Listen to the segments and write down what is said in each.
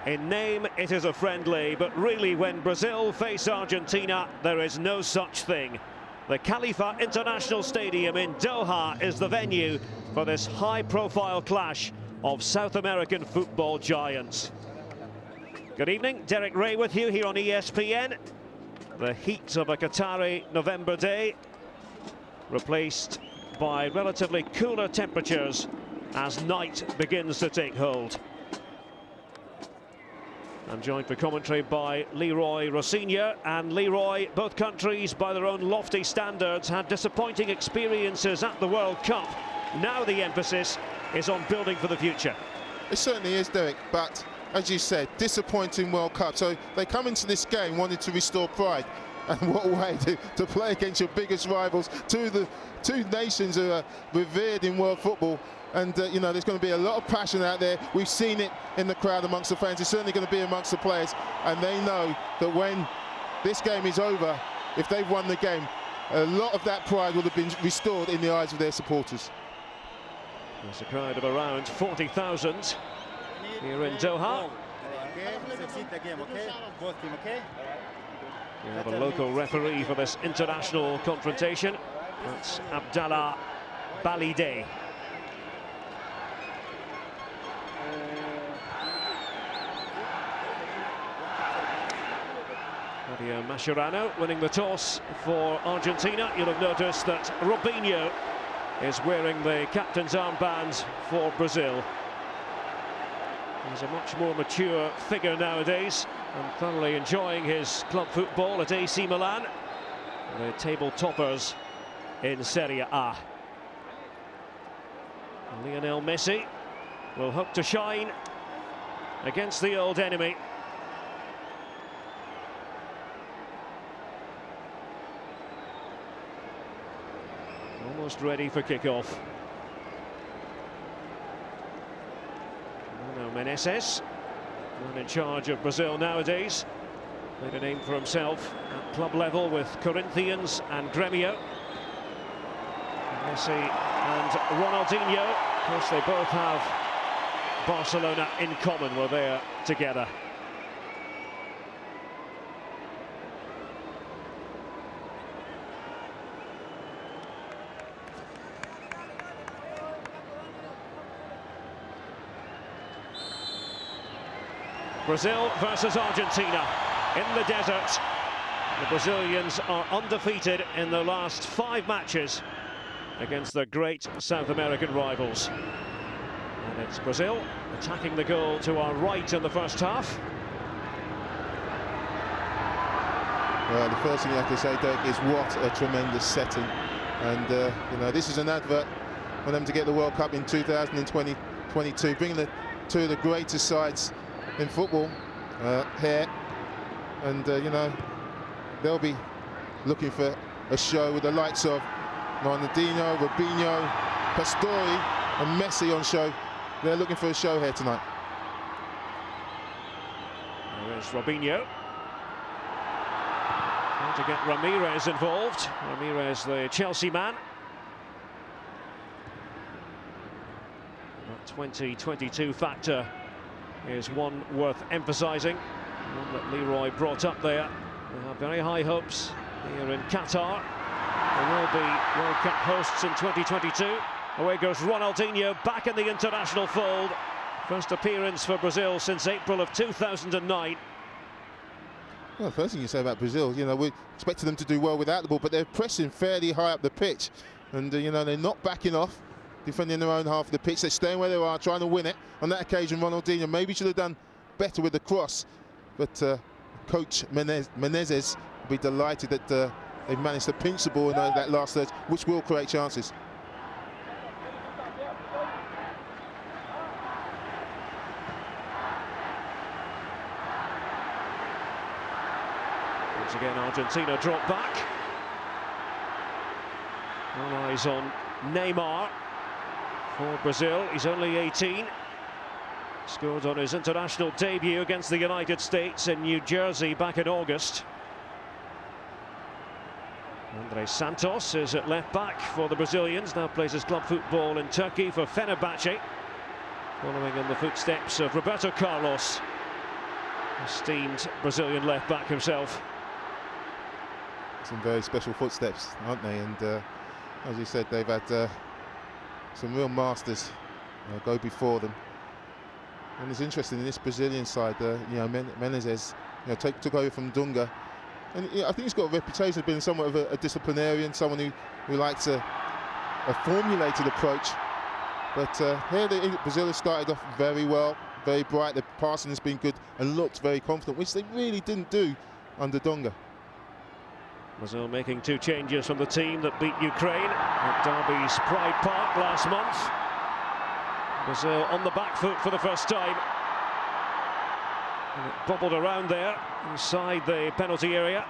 In name, it is a friendly, but really when Brazil face Argentina, there is no such thing. The Khalifa International Stadium in Doha is the venue for this high-profile clash of South American football giants. Good evening, Derek Ray with you here on ESPN. The heat of a Qatari November day replaced by relatively cooler temperatures as night begins to take hold. I'm joined for commentary by Leroy Rossignol. And Leroy, both countries by their own lofty standards had disappointing experiences at the World Cup. Now the emphasis is on building for the future. It certainly is, Derek, but as you said, disappointing World Cup. So they come into this game wanting to restore pride. And what a way to play against your biggest rivals, two nations who are revered in world football. And, you know, there's going to be a lot of passion out there. We've seen it in the crowd amongst the fans. It's certainly going to be amongst the players. And they know that when this game is over, if they've won the game, a lot of that pride will have been restored in the eyes of their supporters. There's a crowd of around 40,000 here in Doha. We have a local referee for this international confrontation. That's Abdullah Balideh. Mascherano winning the toss for Argentina. You'll have noticed that Robinho is wearing the captain's armband for Brazil. He's a much more mature figure nowadays and thoroughly enjoying his club football at AC Milan, the table toppers in Serie A. Lionel Messi will hope to shine against the old enemy. Almost ready for kick-off. Menezes, man in charge of Brazil nowadays, made a name for himself at club level with Corinthians and Grêmio. Messi and Ronaldinho, of course they both have Barcelona in common, were there together. Brazil versus Argentina in the desert. The Brazilians are undefeated in their last 5 matches against their great South American rivals. And it's Brazil attacking the goal to our right in the first half. Well, the first thing you have to say, Derek, is what a tremendous setting. And, you know, this is an advert for them to get the World Cup in 2022, bringing two of the greatest sides in football here, and you know, they'll be looking for a show with the likes of Ronaldinho, Robinho, Pastore and Messi on show. They're looking for a show here tonight. There's Robinho trying to get Ramirez involved. Ramirez, the Chelsea man. That 2022 factor is one worth emphasising, one that Leroy brought up there. We have very high hopes here in Qatar. They will be World Cup hosts in 2022. Away goes Ronaldinho, back in the international fold. First appearance for Brazil since April of 2009. Well, the first thing you say about Brazil, you know, we expected them to do well without the ball, but they're pressing fairly high up the pitch. And, you know, they're not backing off, defending their own half of the pitch. They're staying where they are, trying to win it. On that occasion, Ronaldinho maybe should have done better with the cross, but coach Menezes will be delighted that they've managed to pinch the ball in that last third, which will create chances. Once again, Argentina drop back. All eyes on Neymar for Brazil. He's only 18. Scored on his international debut against the United States in New Jersey back in August. Andrés Santos is at left back for the Brazilians. Now plays his club football in Turkey for Fenerbahce, following in the footsteps of Roberto Carlos. esteemed Brazilian left-back himself. Some very special footsteps, aren't they? And as you said, they've had some real masters go before them. And it's interesting in this Brazilian side, Menezes, took over from Dunga, and I think he's got a reputation of being somewhat of a disciplinarian, someone who likes a formulated approach. But here Brazil has started off very well, very bright. The passing has been good and looked very confident, which they really didn't do under Dunga. Brazil making 2 changes from the team that beat Ukraine at Derby's Pride Park last month. Brazil on the back foot for the first time. And it bobbled around there inside the penalty area.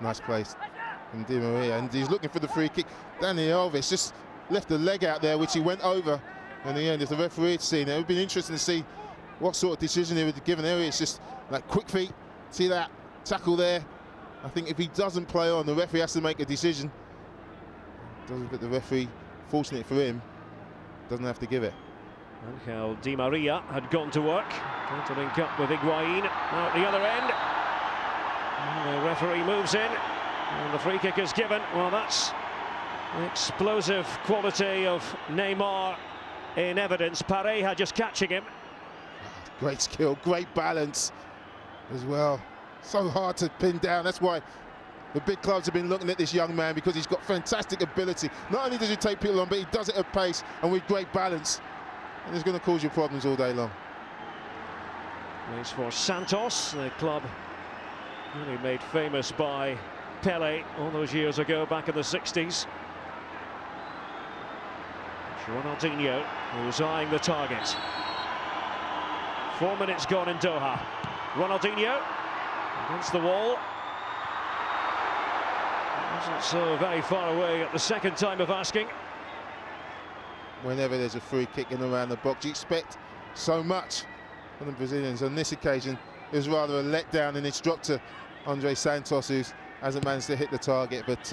Nice place from Di Maria, and he's looking for the free kick. Daniel Alves just left the leg out there, which he went over. In the end, if the referee had seen it, it would be interesting to see what sort of decision he would have given there. It's just like quick feet. See that tackle there? I think if he doesn't play on, the referee has to make a decision. But the referee, fortunate for him, doesn't have to give it. Angel Di Maria had gone to work, trying to link up with Higuaín out the other end. And the referee moves in, and the free kick is given. Well, that's the explosive quality of Neymar in evidence. Pareja just catching him. Great skill, great balance as well. So hard to pin down. That's why the big clubs have been looking at this young man, because he's got fantastic ability. Not only does he take people on, but he does it at pace and with great balance. And it's going to cause you problems all day long. Plays for Santos, the club really made famous by Pelé all those years ago, back in the 60s. Ronaldinho, who's eyeing the target. 4 minutes gone in Doha. Ronaldinho against the wall. Wasn't so very far away at the second time of asking. Whenever there's a free kick in around the box, you expect so much from the Brazilians. On this occasion, it was rather a letdown, and it's dropped to Andre Santos, who hasn't managed to hit the target. But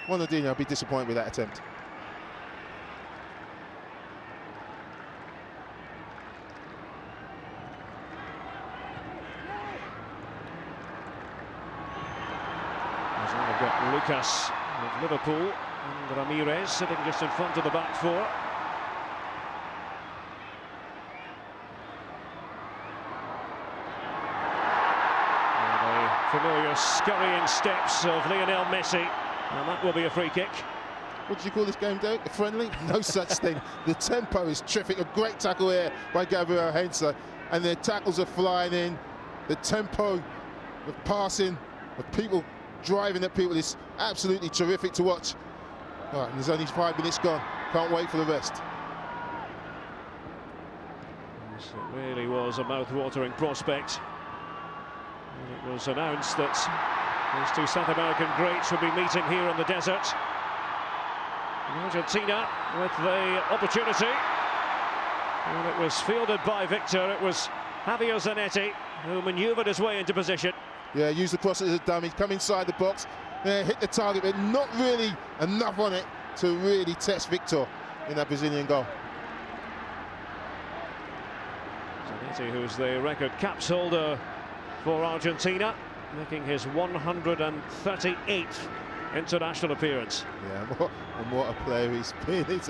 Ronaldinho will be disappointed with that attempt. We've got Lucas of Liverpool and Ramirez sitting just in front of the back four. Familiar scurrying steps of Lionel Messi, and that will be a free kick. What did you call this game, Derek? A friendly? No such thing. The tempo is terrific. A great tackle here by Gabriel Heinze, and their tackles are flying in. The tempo of passing, of people driving at people, is absolutely terrific to watch. All right, and there's only 5 minutes gone. Can't wait for the rest. Yes, it really was a mouth-watering prospect. It was announced that these 2 South American greats would be meeting here in the desert. And Argentina with the opportunity, and it was fielded by Victor. It was Javier Zanetti who manoeuvred his way into position. Yeah, use the cross as a dummy, come inside the box, hit the target, but not really enough on it to really test Victor in that Brazilian goal. Zanetti, who's the record caps holder for Argentina, making his 138th international appearance. Yeah, and what a player he's been. He's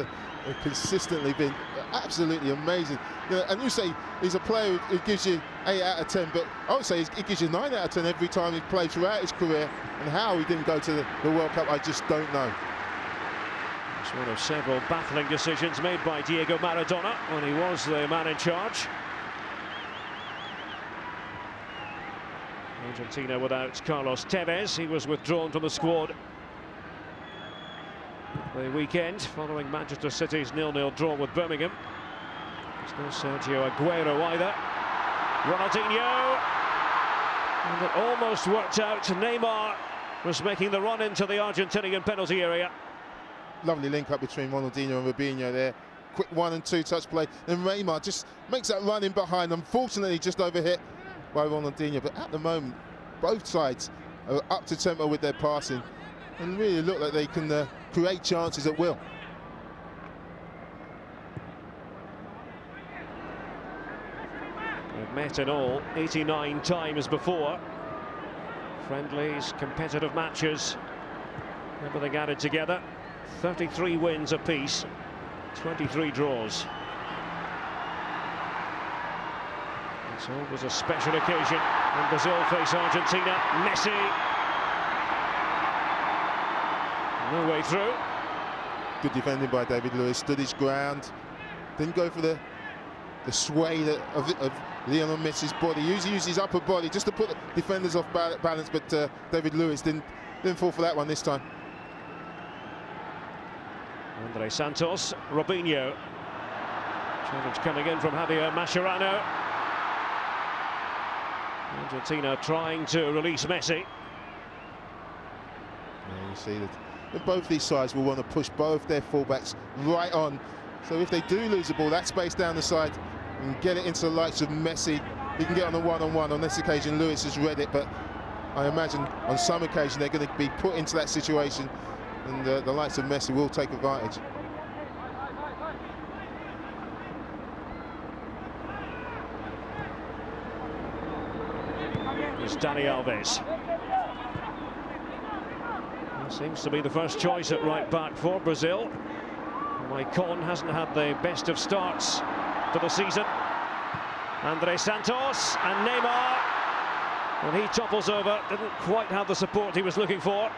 consistently been absolutely amazing. You know, and you say he's a player who gives you 8 out of 10, but I would say he gives you 9 out of 10 every time he's played throughout his career. And how he didn't go to the World Cup, I just don't know. It's one of several baffling decisions made by Diego Maradona when he was the man in charge. Argentina without Carlos Tevez. He was withdrawn from the squad the weekend following Manchester City's 0-0 draw with Birmingham. There's no Sergio Aguero either. Ronaldinho, and it almost worked out. Neymar was making the run into the Argentinian penalty area. Lovely link up between Ronaldinho and Robinho there. Quick 1 and 2 touch play, and Neymar just makes that run in behind. Unfortunately, just overhit by Ronaldinho, but at the moment both sides are up to tempo with their passing and really look like they can create chances at will. met in all 89 times before. Friendlies, competitive matches, everything added together. 33 wins apiece, 23 draws. It's always a special occasion when Brazil face Argentina. Messi. No way through. Good defending by David Luiz, stood his ground, didn't go for the sway of Lionel Messi's body. He used his upper body just to put the defenders off balance, but David Luiz didn't fall for that one this time. Andre Santos, Robinho. Challenge coming in from Javier Mascherano. Argentina trying to release Messi. Yeah, you see that both these sides will want to push both their fullbacks right on. So if they do lose the ball, that space down the side, and get it into the likes of Messi, he can get on a one-on-one. On this occasion, Luiz has read it, but I imagine on some occasion they're going to be put into that situation, and the likes of Messi will take advantage. It's Dani Alves. Seems to be the first choice at right back for Brazil. Maicon hasn't had the best of starts to the season. Andre Santos and Neymar. And he topples over. Didn't quite have the support he was looking for.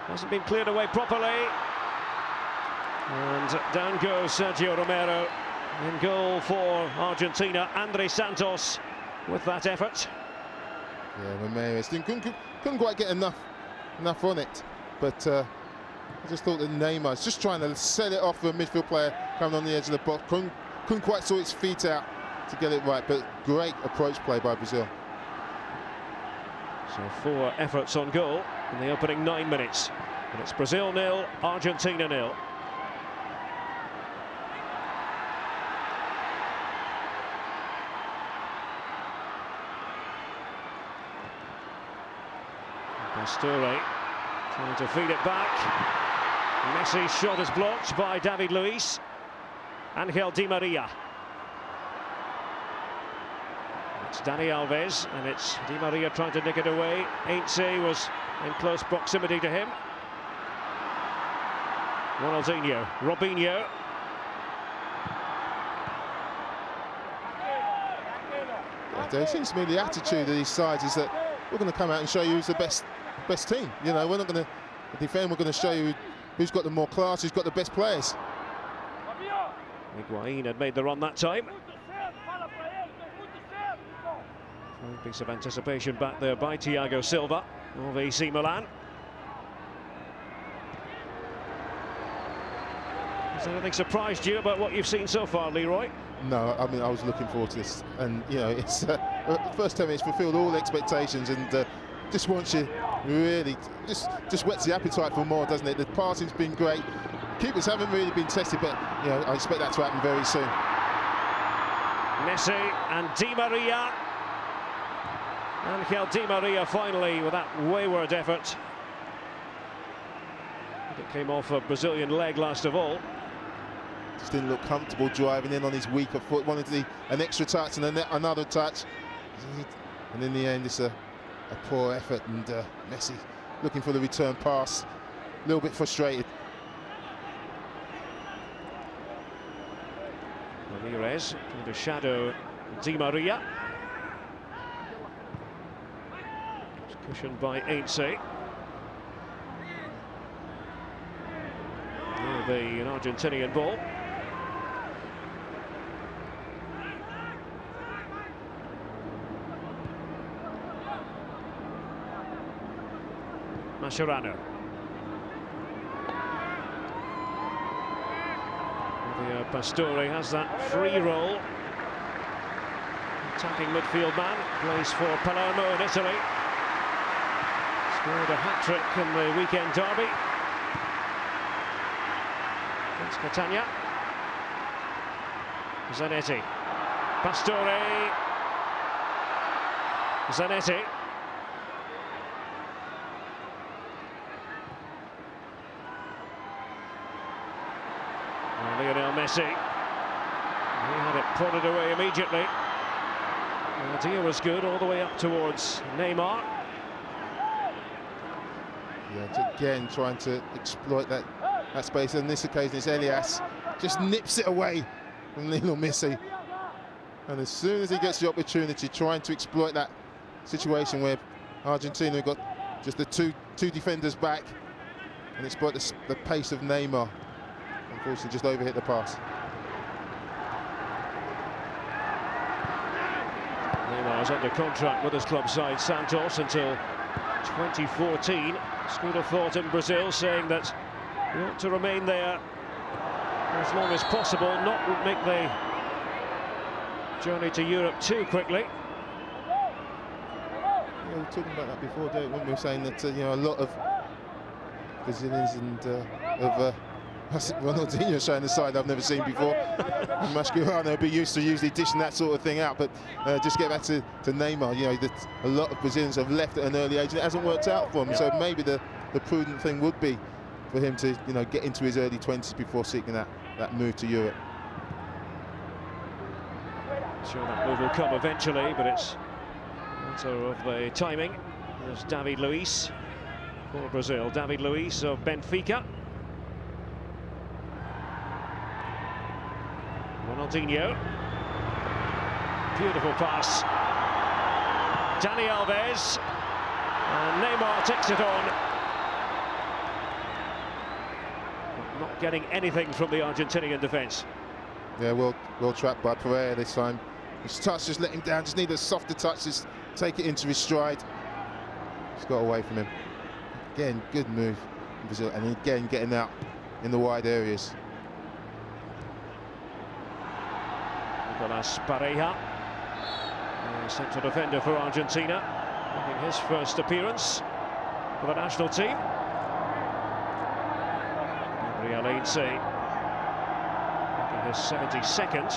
Hasn't been cleared away properly. And down goes Sergio Romero. In goal for Argentina. Andre Santos with that effort. Yeah, Romero couldn't quite get enough on it. But I just thought that Neymar's just trying to set it off for a midfield player coming on the edge of the box. Couldn't quite sort his feet out to get it right, but great approach play by Brazil. So 4 efforts on goal in the opening 9 minutes. And it's Brazil 0, Argentina 0. Pastore trying to feed it back. Messi's shot is blocked by David Luiz. Angel Di Maria. It's Dani Alves, and it's Di Maria trying to nick it away. Heinze was in close proximity to him. Ronaldinho, Robinho. There seems to be the attitude of these sides is that we're going to come out and show you who's the best team. You know, we're not going to defend. We're going to show you who's got the more class, who's got the best players. Higuaín had made the run that time. Fine piece of anticipation back there by Thiago Silva of AC Milan. Has anything surprised you about what you've seen so far, Leroy? No, I mean, I was looking forward to this, and you know, it's first 10 minutes fulfilled all expectations, and just wants you really just whets the appetite for more, doesn't it? The passing's been great. Keepers haven't really been tested, but you know, I expect that to happen very soon. Messi and Di Maria. Angel Di Maria finally with that wayward effort. It came off a Brazilian leg last of all. Just didn't look comfortable driving in on his weaker foot. Wanted an extra touch and then another touch. And in the end, it's a poor effort. And Messi looking for the return pass. A little bit frustrated. Ramirez trying to shadow Di Maria. It's cushioned by Heinze. Will be an Argentinian ball. Mascherano. Pastore has that free roll. Attacking midfield man, plays for Palermo in Italy. Scored a hat-trick in the weekend derby against Catania. Zanetti. Pastore. Zanetti. Lionel Messi. He had it prodded away immediately. The idea was good all the way up towards Neymar. Yeah, again trying to exploit that space. On this occasion, it's Elias just nips it away from Lionel Messi. And as soon as he gets the opportunity, trying to exploit that situation where Argentina got just the two defenders back and exploit the pace of Neymar. Unfortunately, just overhit the pass. Neymar is under contract with his club side Santos until 2014. School of thought in Brazil saying that he ought to remain there for as long as possible, not make the journey to Europe too quickly. Yeah, we were talking about that before, Derek, when we were saying that you know, a lot of Brazilians and of Ronaldinho showing the side I've never seen before. And Mascherano be used to usually dishing that sort of thing out, but just get back to Neymar. You know, a lot of Brazilians have left at an early age and it hasn't worked out for him. So maybe the prudent thing would be for him to, you know, get into his early 20s before seeking that move to Europe. Sure, that move will come eventually, but it's a matter of the timing. There's David Luiz for Brazil. David Luiz of Benfica. Ronaldinho. Beautiful pass. Dani Alves. And Neymar takes it on. Not getting anything from the Argentinian defence. Yeah, well trapped by Pareja this time. His touch just let him down, just need a softer touch, just take it into his stride. Just got away from him. Again, good move from Brazil, and again getting out in the wide areas. Nicolás Pareja, central defender for Argentina, making his first appearance for the national team. Gabriel Heinze making his 72nd.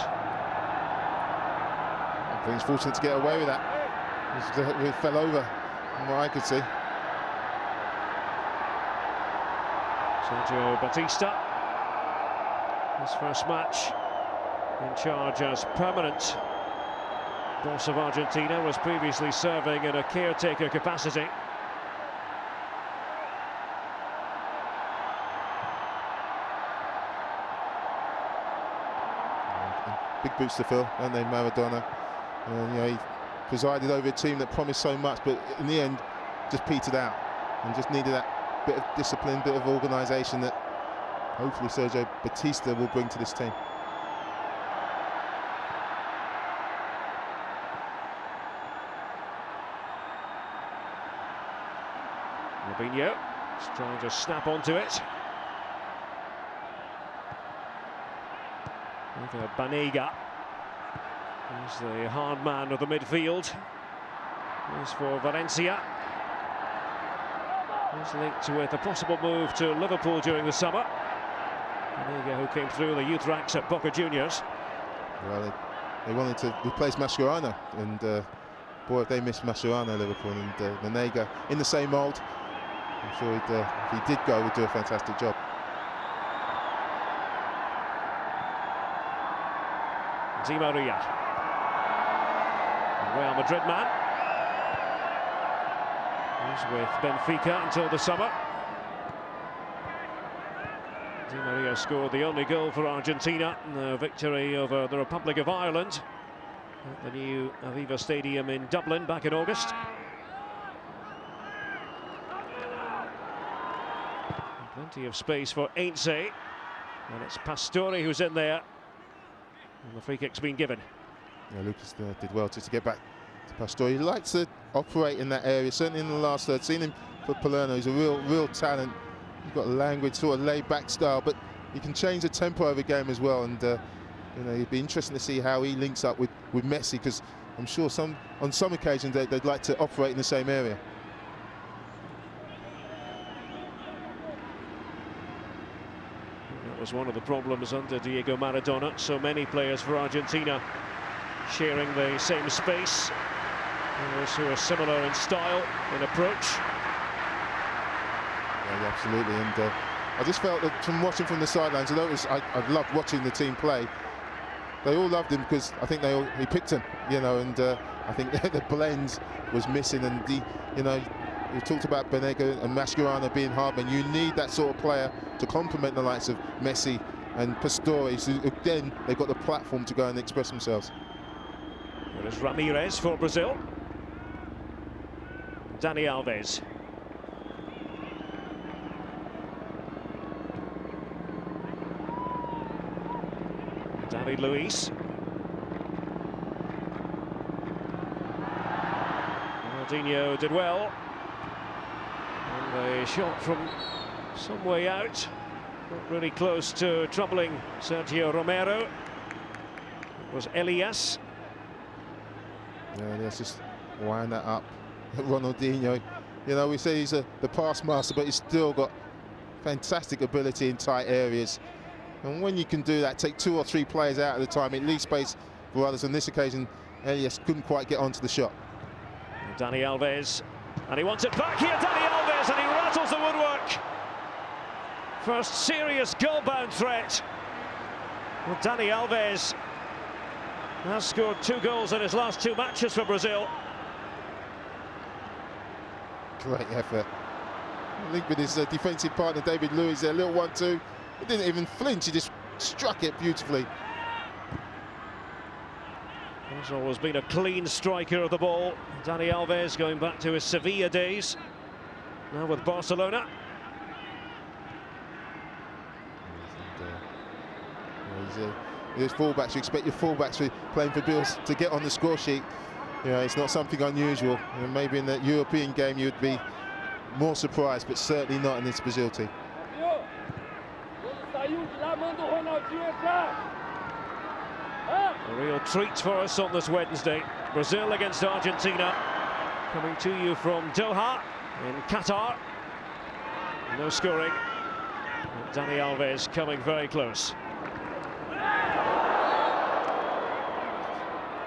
I think he's fortunate to get away with that. He fell over, from what I could see. Sergio Batista, his first match in charge as permanent boss of Argentina, was previously serving in a caretaker capacity. Big boots to fill, aren't they, Maradona? You know, he presided over a team that promised so much, but in the end just petered out and just needed that bit of discipline, bit of organisation that hopefully Sergio Batista will bring to this team. Robinho is trying to snap onto it. With Banega, he's the hard man of the midfield. He's for Valencia. He's linked with a possible move to Liverpool during the summer. Banega, who came through the youth ranks at Boca Juniors. Well, they wanted to replace Mascherano, and boy, if they missed Mascherano, Liverpool, and Banega in the same mould, I'm sure if he did go, would do a fantastic job. Di María, Real Madrid man. He's with Benfica until the summer. Di María scored the only goal for Argentina in the victory over the Republic of Ireland at the new Aviva Stadium in Dublin back in August. Plenty of space for Heinze, and it's Pastore who's in there. And the free kick's been given. Yeah, Lucas did well to get back to Pastore. He likes to operate in that area, certainly in the last third. Seen him for Palermo, he's a real talent. He's got a languid, sort of laid-back style, but he can change the tempo of a game as well. And you know, it'd be interesting to see how he links up with Messi, because I'm sure on some occasions they'd like to operate in the same area. Was one of the problems under Diego Maradona. So many players for Argentina sharing the same space, those who are similar in style, in approach. Yeah, absolutely, and I just felt that from watching from the sidelines, although I loved watching the team play, they all loved him because I think he picked him, you know, and I think the blend was missing, and you talked about Banega and Mascherano being hard men. You need that sort of player to complement the likes of Messi and Pastore, so then they've got the platform to go and express themselves. There is Ramirez for Brazil. Dani Alves. David Luiz. Ronaldinho did well. And a shot from some way out. Not really close to troubling Sergio Romero. It was Elias. Yeah, let's just wind that up. Ronaldinho, we say he's the pass master, but he's still got fantastic ability in tight areas. And when you can do that, take 2 or 3 players out at a time, it leaves space for others. On this occasion, Elias couldn't quite get onto the shot. Dani Alves, and he wants it back here, Dani Alves, and he rattles the woodwork. First serious goal-bound threat. Well, Dani Alves has scored 2 goals in his last 2 matches for Brazil. Great effort. Linked with his defensive partner, David Luiz, there, a little 1-2. He didn't even flinch, he just struck it beautifully. He's always been a clean striker of the ball. Dani Alves going back to his Sevilla days, now with Barcelona. There's fullbacks, you expect your fullbacks playing for Bills to get on the score sheet. It's not something unusual. Maybe in the European game you'd be more surprised, but certainly not in this Brazil team. A real treat for us on this Wednesday. Brazil against Argentina, coming to you from Doha in Qatar. No scoring. And Dani Alves coming very close.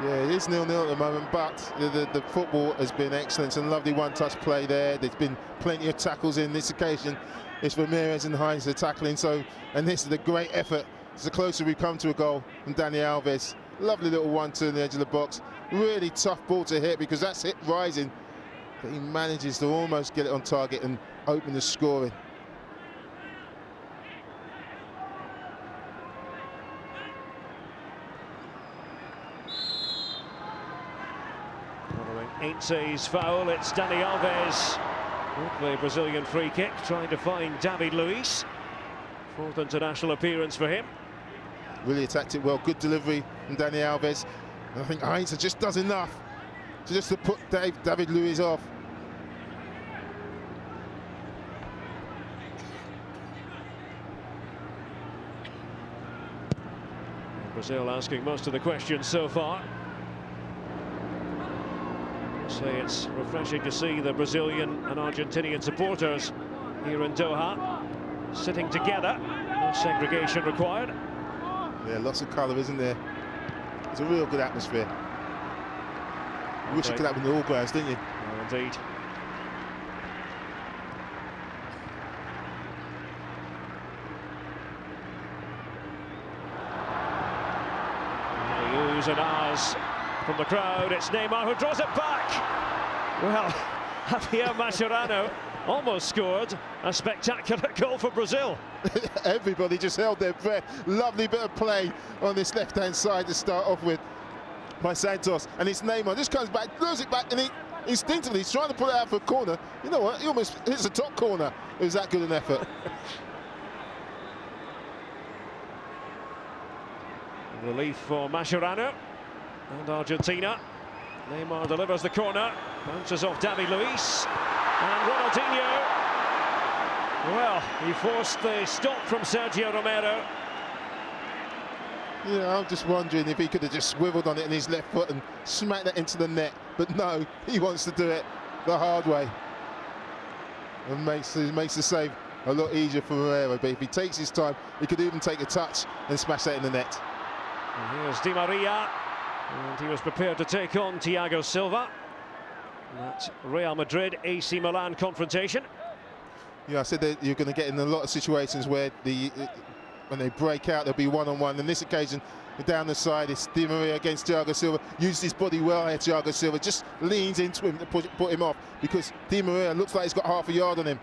Yeah, it is 0-0 at the moment, but the football has been excellent. Some lovely one-touch play there. There's been plenty of tackles in this occasion. It's Ramirez and Heinze tackling, and this is a great effort. It's the closer we come to a goal from Dani Alves. Lovely little 1-2 on the edge of the box. Really tough ball to hit because that's it rising. But he manages to almost get it on target and open the scoring. Following Heinze's foul, it's Dani Alves with the Brazilian free kick, trying to find David Luiz. 4th international appearance for him. Really attacked it well, good delivery from Dani Alves. And I think Heinze just does enough to put David Luiz off. Brazil asking most of the questions so far. Say it's refreshing to see the Brazilian and Argentinian supporters here in Doha sitting together. No segregation required. Yeah, lots of colour, isn't there? It's a real good atmosphere. You wish it could happen in all grounds, didn't you? Oh, indeed. Use and ours from the crowd. It's Neymar who draws it back. Well, Javier Mascherano almost scored a spectacular goal for Brazil. Everybody just held their breath. Lovely bit of play on this left-hand side to start off with by Santos. And it's Neymar, just comes back, throws it back, and he instinctively he's trying to put it out for a corner. You know what? He almost hits the top corner. It was that good an effort. Relief for Mascherano and Argentina. Neymar delivers the corner, bounces off David Luiz, and Ronaldinho. Well, he forced the stop from Sergio Romero. Yeah, I'm just wondering if he could have just swiveled on it in his left foot and smacked that into the net, but no, he wants to do it the hard way. And makes the save a lot easier for Romero, but if he takes his time, he could even take a touch and smash that in the net. And here's Di Maria, and he was prepared to take on Thiago Silva. That's Real Madrid AC Milan confrontation. Yeah, I said that you're going to get in a lot of situations where when they break out, there'll be one-on-one. On this occasion, down the side. It's Di Maria against Thiago Silva. Used his body well here, Thiago Silva. Just leans into him to put him off because Di Maria looks like he's got half a yard on him.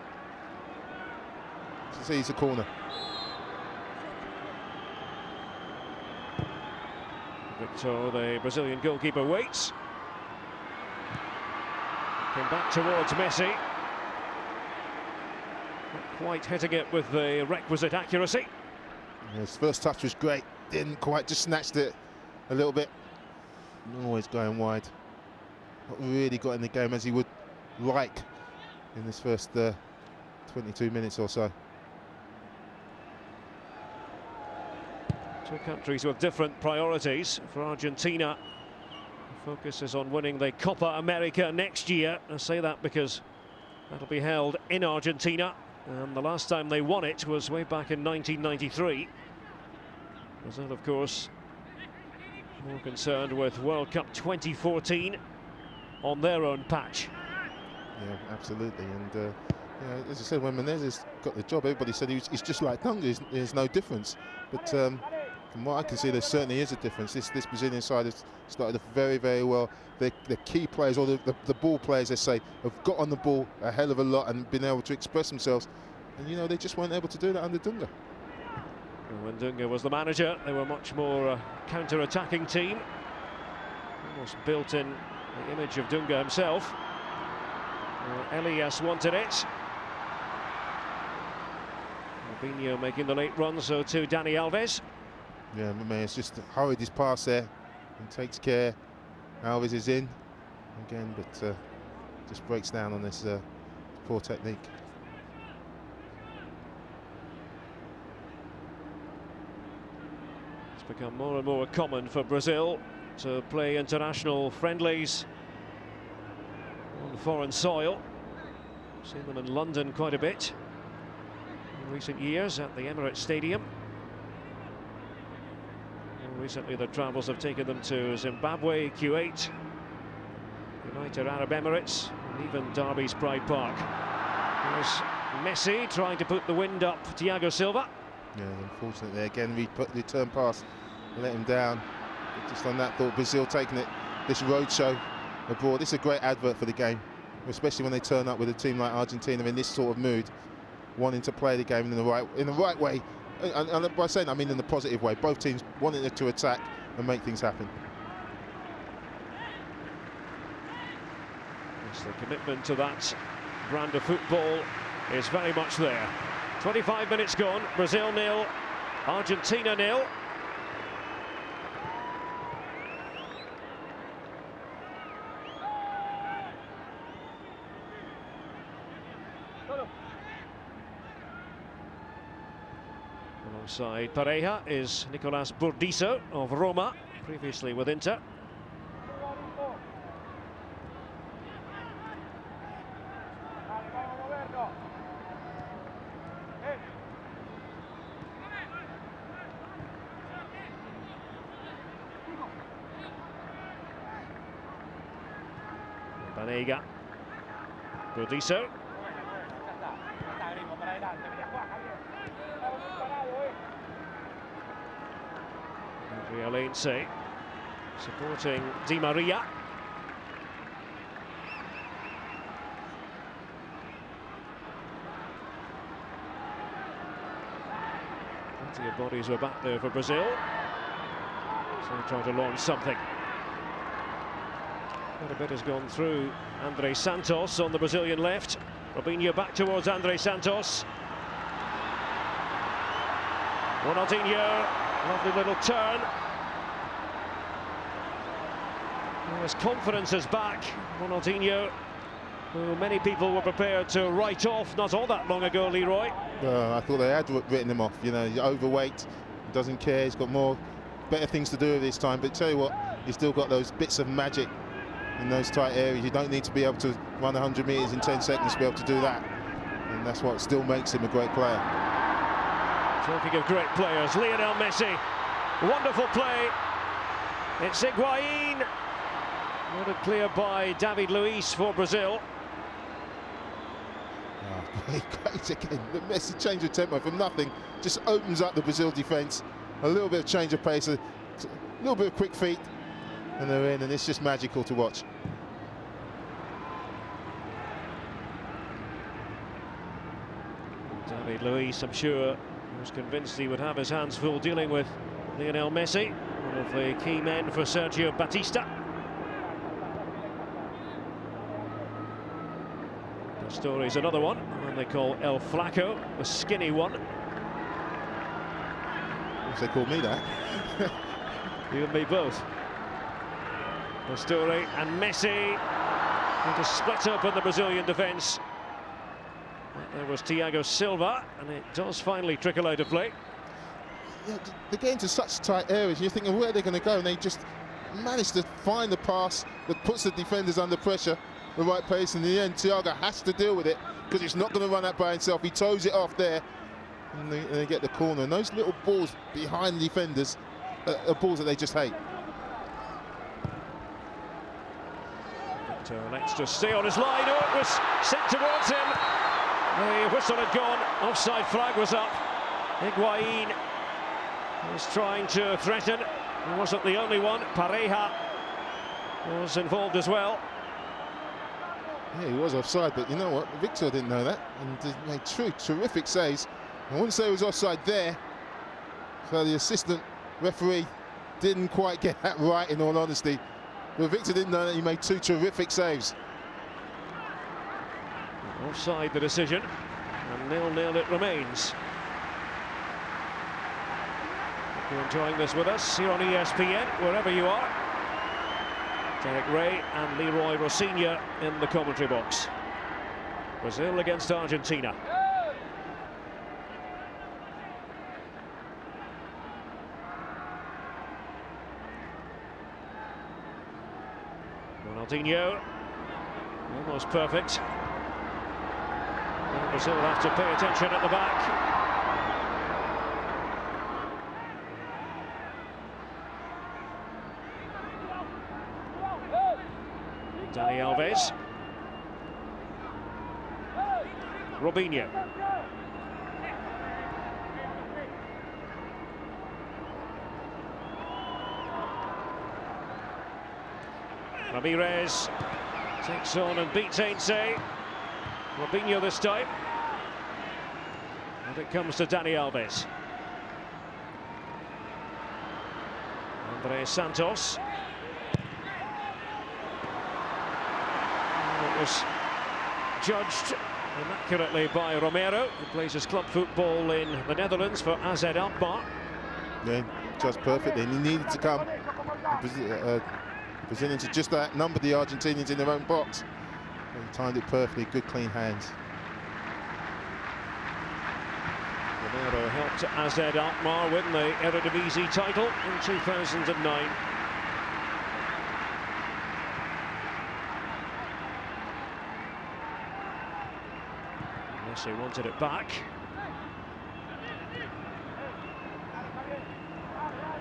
So he's a corner. Victor, the Brazilian goalkeeper, waits. Came back towards Messi. Not quite hitting it with the requisite accuracy. His first touch was great. Didn't quite, just snatched it a little bit. Always going wide. Not really got in the game as he would like in this first 22 minutes or so. Two countries with different priorities. For Argentina, the focus is on winning the Copa America next year. I say that because that'll be held in Argentina, and the last time they won it was way back in 1993. Brazil, of course, more concerned with World Cup 2014 on their own patch. Yeah, absolutely. And you know, as I said, when Menezes got the job, everybody said he's just like Dunga. There's no difference. But from what I can see, there certainly is a difference. This Brazilian side has started off very, very well. The key players, or the ball players, they say, have got on the ball a hell of a lot and been able to express themselves. And you know, they just weren't able to do that under Dunga. When Dunga was the manager, they were much more counter-attacking team. Almost built in the image of Dunga himself. Elias wanted it. Robinho making the late run, so too Dani Alves. Yeah, Romero just hurried his pass there and takes care. Alves is in again, but just breaks down on this poor technique. It's become more and more common for Brazil to play international friendlies on foreign soil. Seen them in London quite a bit in recent years at the Emirates Stadium. More recently, their travels have taken them to Zimbabwe, Kuwait, United Arab Emirates, and even Derby's Pride Park. There's Messi trying to put the wind up Thiago Silva. Yeah, unfortunately, again, return pass let him down. Just on that thought, Brazil taking it, this roadshow abroad. This is a great advert for the game, especially when they turn up with a team like Argentina in this sort of mood, wanting to play the game in the right way. And by saying, I mean in the positive way. Both teams wanting to attack and make things happen. Yes, the commitment to that brand of football is very much there. 25 minutes gone, Brazil 0, Argentina 0. Alongside Pareja is Nicolás Burdisso of Roma, previously with Inter. Banega, Burdisso. Heinze supporting Di Maria. Plenty of bodies were back there for Brazil, so they try to launch something. Quite a bit has gone through André Santos on the Brazilian left. Robinho back towards André Santos. Ronaldinho, lovely little turn. His confidence is back. Ronaldinho, who many people were prepared to write off not all that long ago, Leroy. I thought they had written him off. You know, he's overweight, doesn't care, he's got better things to do this time. But tell you what, he's still got those bits of magic in those tight areas. You don't need to be able to run 100 metres in 10 seconds to be able to do that. And that's what still makes him a great player. Talking of great players, Lionel Messi, wonderful play. It's Higuaín. Noted clear by David Luiz for Brazil. Great again. The Messi change of tempo from nothing just opens up the Brazil defence. A little bit of change of pace. A little bit of quick feet, and they're in, and it's just magical to watch. David Luiz, I'm sure, was convinced he would have his hands full dealing with Lionel Messi, one of the key men for Sergio Batista. Pastore's another one, and they call El Flaco, the skinny one. If they call me that. You and me both. Pastore and Messi going to split open the Brazilian defence. There was Thiago Silva, and it does finally trickle out of play. Yeah, they get into such tight areas, and you're thinking where they're going to go, and they just manage to find the pass that puts the defenders under pressure, the right pace, and in the end Thiago has to deal with it because he's not going to run that by himself. He toes it off there, and they get the corner. And those little balls behind the defenders are balls that they just hate. But let's just stay on his line. Oh, it was sent towards him. The whistle had gone. Offside flag was up. Higuaín was trying to threaten. He wasn't the only one. Pareja was involved as well. Yeah, he was offside, but you know what? Victor didn't know that, and made terrific saves. I wouldn't say it was offside there, so the assistant referee didn't quite get that right, in all honesty. But Victor didn't know that. He made two terrific saves. Offside the decision, and 0-0 it remains. If you're enjoying this with us here on ESPN, wherever you are, Derek Ray and Leroy Rossignol in the commentary box. Brazil against Argentina. Ronaldinho, almost perfect. And Brazil have to pay attention at the back. Dani Alves. Robinho. Ramirez takes on and beats Heinze. Robinho this time. And it comes to Dani Alves. Andrés Santos. And it was judged immaculately by Romero, who plays his club football in the Netherlands for AZ Alkmaar. Yeah, just perfectly. And he needed to come. Brazilians had just outnumbered the Argentinians in their own box. He timed it perfectly, good clean hands. Romero helped AZ Alkmaar win the Eredivisie title in 2009. Messi wanted it back.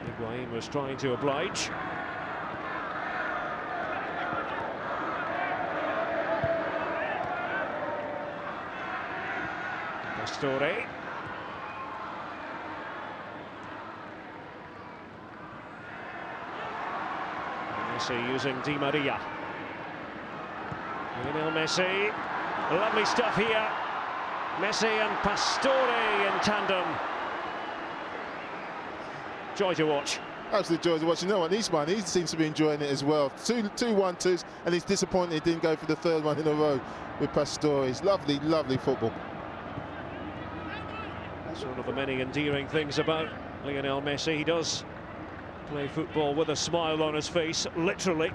Higuaín was trying to oblige. Pastore. Messi using Di Maria. Lionel Messi. Lovely stuff here. Messi and Pastore in tandem. Joy to watch. Absolute joy to watch. You know what, Eastman, he seems to be enjoying it as well. Two 1-2s, and he's disappointed he didn't go for the third one in a row with Pastore. It's lovely, lovely football. That's one of the many endearing things about Lionel Messi. He does play football with a smile on his face, literally.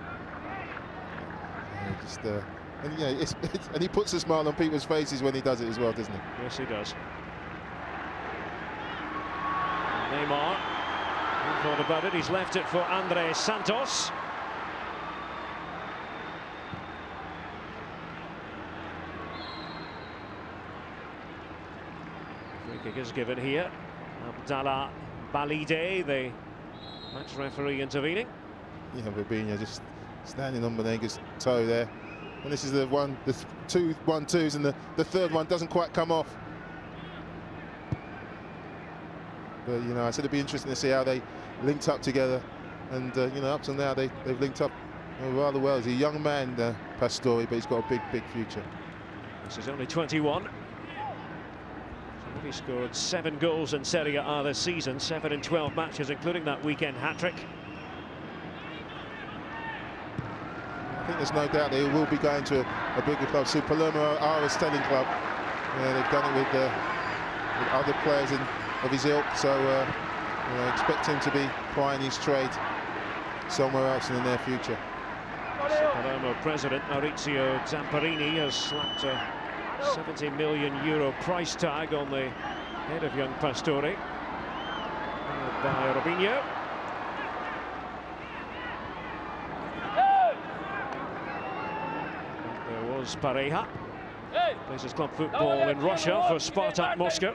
Yeah, and yeah, and he puts a smile on people's faces when he does it as well, doesn't he? Yes, he does. Neymar, he thought about it. He's left it for Andrés Santos. Free kick is given here. Abdullah Balideh, the match referee, intervening. Yeah, Robinho just standing on Banega's toe there. And this is the two 1-2s, and the third one doesn't quite come off. But you know, I said it'd be interesting to see how they linked up together And you know, up till now they've linked up rather well. He's a young man, Pastore, but he's got a big future. This is only 21. He scored 7 goals in Serie A this season, 7 in 12 matches, including that weekend hat-trick. I think there's no doubt that he will be going to a bigger club. So Palermo are a stelling club. They've done it with other players of his ilk. So you know, expect him to be plying his trade somewhere else in the near future. Palermo president Maurizio Zamparini has slapped a €70 million price tag on the head of young Pastore, by Robinho. There was Pareja. Plays his club football in Russia for Spartak Moscow.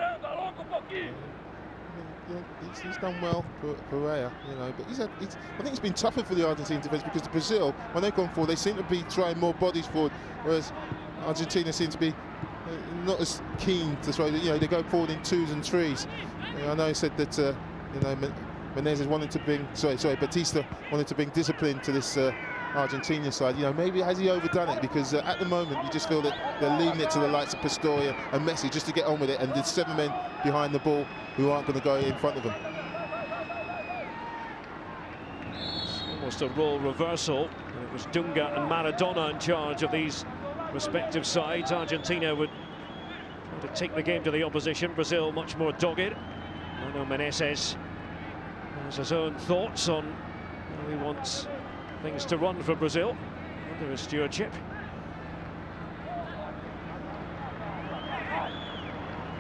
He's done well for Pareja, you know, but I think it's been tougher for the Argentine defence because Brazil, when they've gone forward, they seem to be trying more bodies forward, whereas Argentina seems to be not as keen to throw. You know, they go forward in 2s and 3s. I know he said that you know, Menezes wanted to bring, Batista wanted to bring discipline to this Argentina side. You know, maybe has he overdone it? Because at the moment you just feel that they're leaving it to the likes of Pastore and Messi just to get on with it, and there's 7 men behind the ball who aren't going to go in front of them. It's almost a role reversal. It was Dunga and Maradona in charge of these respective sides. Argentina would try to take the game to the opposition. Brazil much more dogged. I know Menezes has his own thoughts on how he wants things to run for Brazil under his stewardship.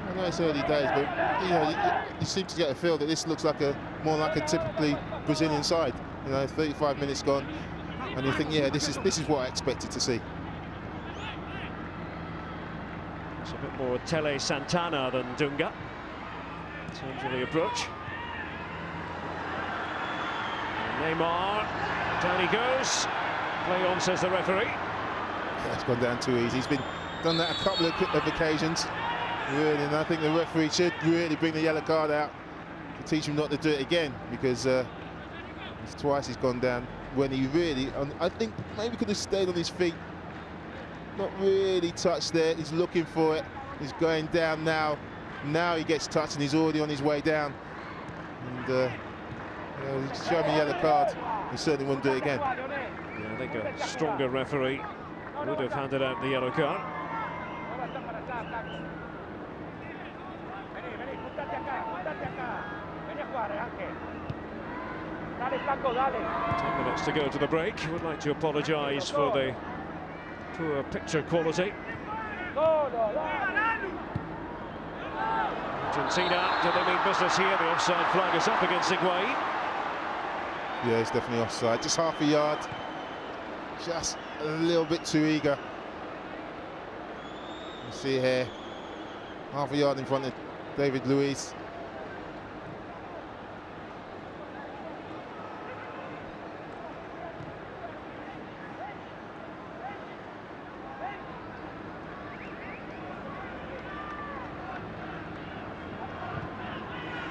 I know it's early days, but you know, you seem to get a feel that this looks like more like a typically Brazilian side. You know, 35 minutes gone, and you think, yeah, this is what I expected to see. It's a bit more Tele Santana than Dunga in terms of the approach. And Neymar, down he goes. Play on, says the referee. Yeah, it's gone down too easy. He's done that a couple of occasions, really, and I think the referee should really bring the yellow card out to teach him not to do it again, because it's twice he's gone down when he really, I think maybe could have stayed on his feet. Not really touched there. He's looking for it. He's going down now. Now he gets touched and he's already on his way down. And you know, he's showing me a yellow card. He certainly wouldn't do it again. Yeah, I think a stronger referee would have handed out the yellow card. Ten minutes to go to the break. Would like to apologise for the poor picture quality. Argentina, do they mean business here? The offside flag is up against Higuaín. Yeah, it's definitely offside. Just half a yard. Just a little bit too eager. You see here, half a yard in front of David Luiz.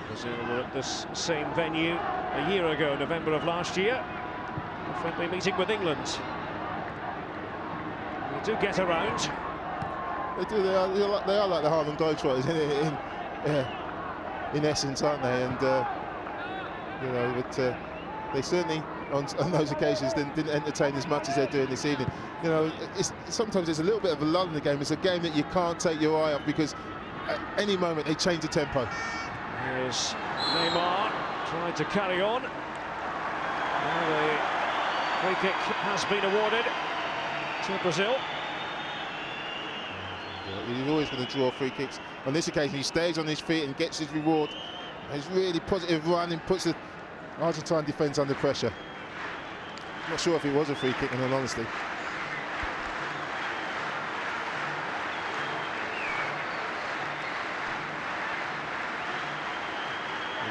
Brazil were at this same venue a year ago, November of last year. A friendly meeting with England. They do get around. They do. They are like the Harlem Globetrotters in essence, aren't they? And you know, but they certainly on those occasions didn't entertain as much as they're doing this evening. You know, sometimes there's a little bit of a lull in the game. It's a game that you can't take your eye off, because at any moment they change the tempo. Here's Neymar trying to carry on. Now the free kick has been awarded to Brazil. He's always going to draw free kicks. On this occasion, he stays on his feet and gets his reward. He's really positive run and puts the Argentine defence under pressure. Not sure if it was a free kick, in all honesty.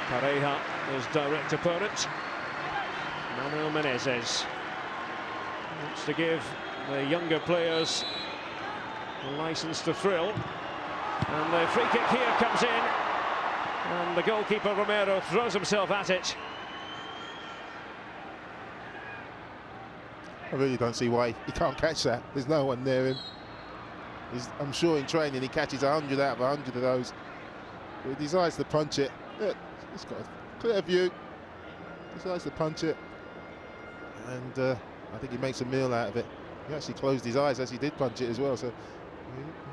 Pareja, his direct opponent, Manuel Menezes, wants to give the younger players the licence to thrill, and the free kick here comes in, and the goalkeeper Romero throws himself at it. I really don't see why he can't catch that. There's no one near him. I'm sure in training he catches 100 out of 100 of those. But he decides to punch it. Look, he's got a clear view. Decides to punch it. And I think he makes a meal out of it. He actually closed his eyes as he did punch it as well. So you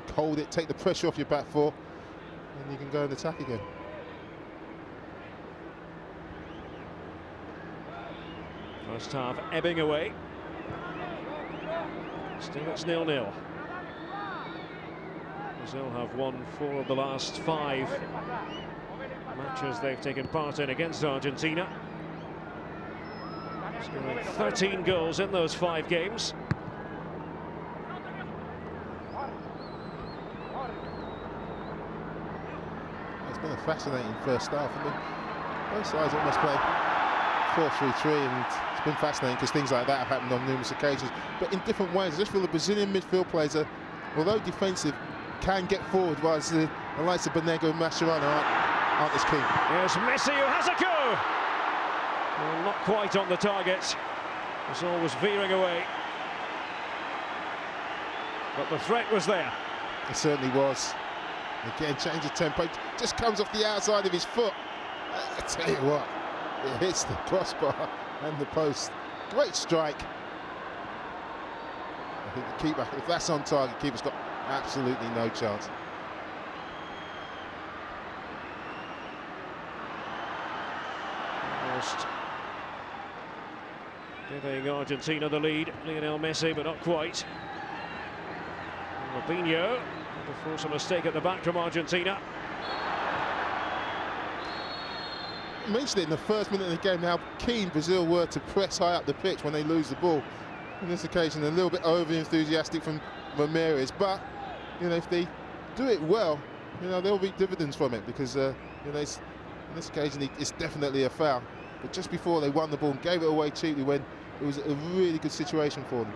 can hold it, take the pressure off your back four, and you can go and attack again. First half ebbing away. Still it's 0-0. Brazil have won 4 of the last 5 matches they've taken part in against Argentina. Scoring 13 goals in those 5 games. It's been a fascinating first half. I mean, both sides almost play 4-3-3, and it's been fascinating because things like that have happened on numerous occasions, but in different ways. I just feel the Brazilian midfield players are, although defensive, can get forward, whilst the likes of Banega and Mascherano aren't as keen. Here's Messi, who has a go! Well, not quite on the target. Brazil was veering away, but the threat was there. It certainly was. Again, change of tempo, just comes off the outside of his foot. I tell you what, it hits the crossbar and the post. Great strike. I think the keeper, if that's on target, keeper's got absolutely no chance. Almost giving Argentina the lead. Lionel Messi, but not quite. Robinho to force a mistake at the back from Argentina. I mentioned it in the first minute of the game how keen Brazil were to press high up the pitch when they lose the ball. On this occasion, a little bit over-enthusiastic from Romero, but you know, if they do it well, you know, they'll reap dividends from it, because you know, on this occasion it's definitely a foul. But just before they won the ball and gave it away cheaply when it was a really good situation for them.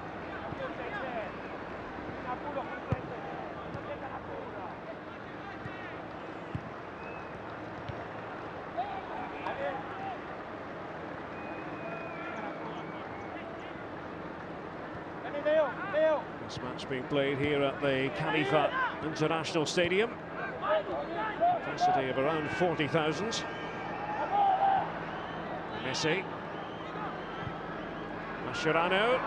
This match being played here at the Khalifa International Stadium. Capacity of around 40,000. Messi. Mascherano.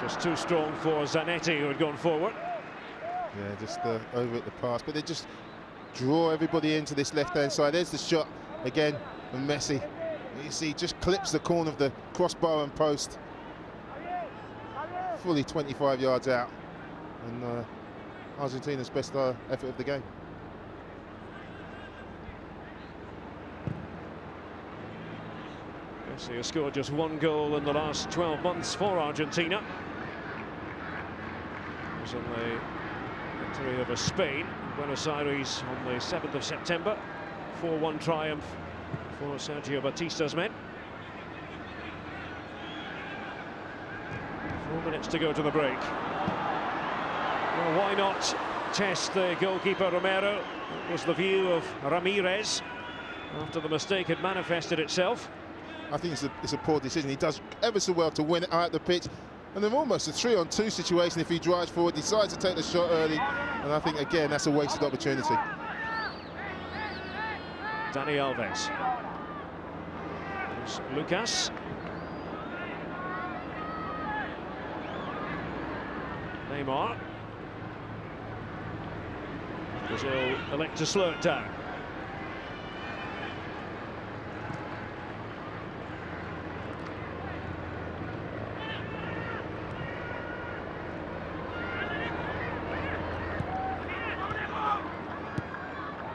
Just too strong for Zanetti, who had gone forward. Yeah, just over at the pass, but they just draw everybody into this left-hand side. There's the shot again from Messi. You see, just clips the corner of the crossbar and post. Fully 25 yards out, and Argentina's best effort of the game. Messi has scored just 1 goal in the last 12 months for Argentina. It was in the victory over Spain in Buenos Aires on the 7th of September. 4-1 triumph for Sergio Batista's men. 4 minutes to go to the break. Well, why not test the goalkeeper Romero? That was the view of Ramirez after the mistake had manifested itself. I think it's a poor decision. He does ever so well to win it out the pitch, and then almost a 3-on-2 situation if he drives forward, decides to take the shot early, and I think again that's a wasted opportunity. Dani Alves. There's Lucas. Neymar. Brazil elect to slow it down.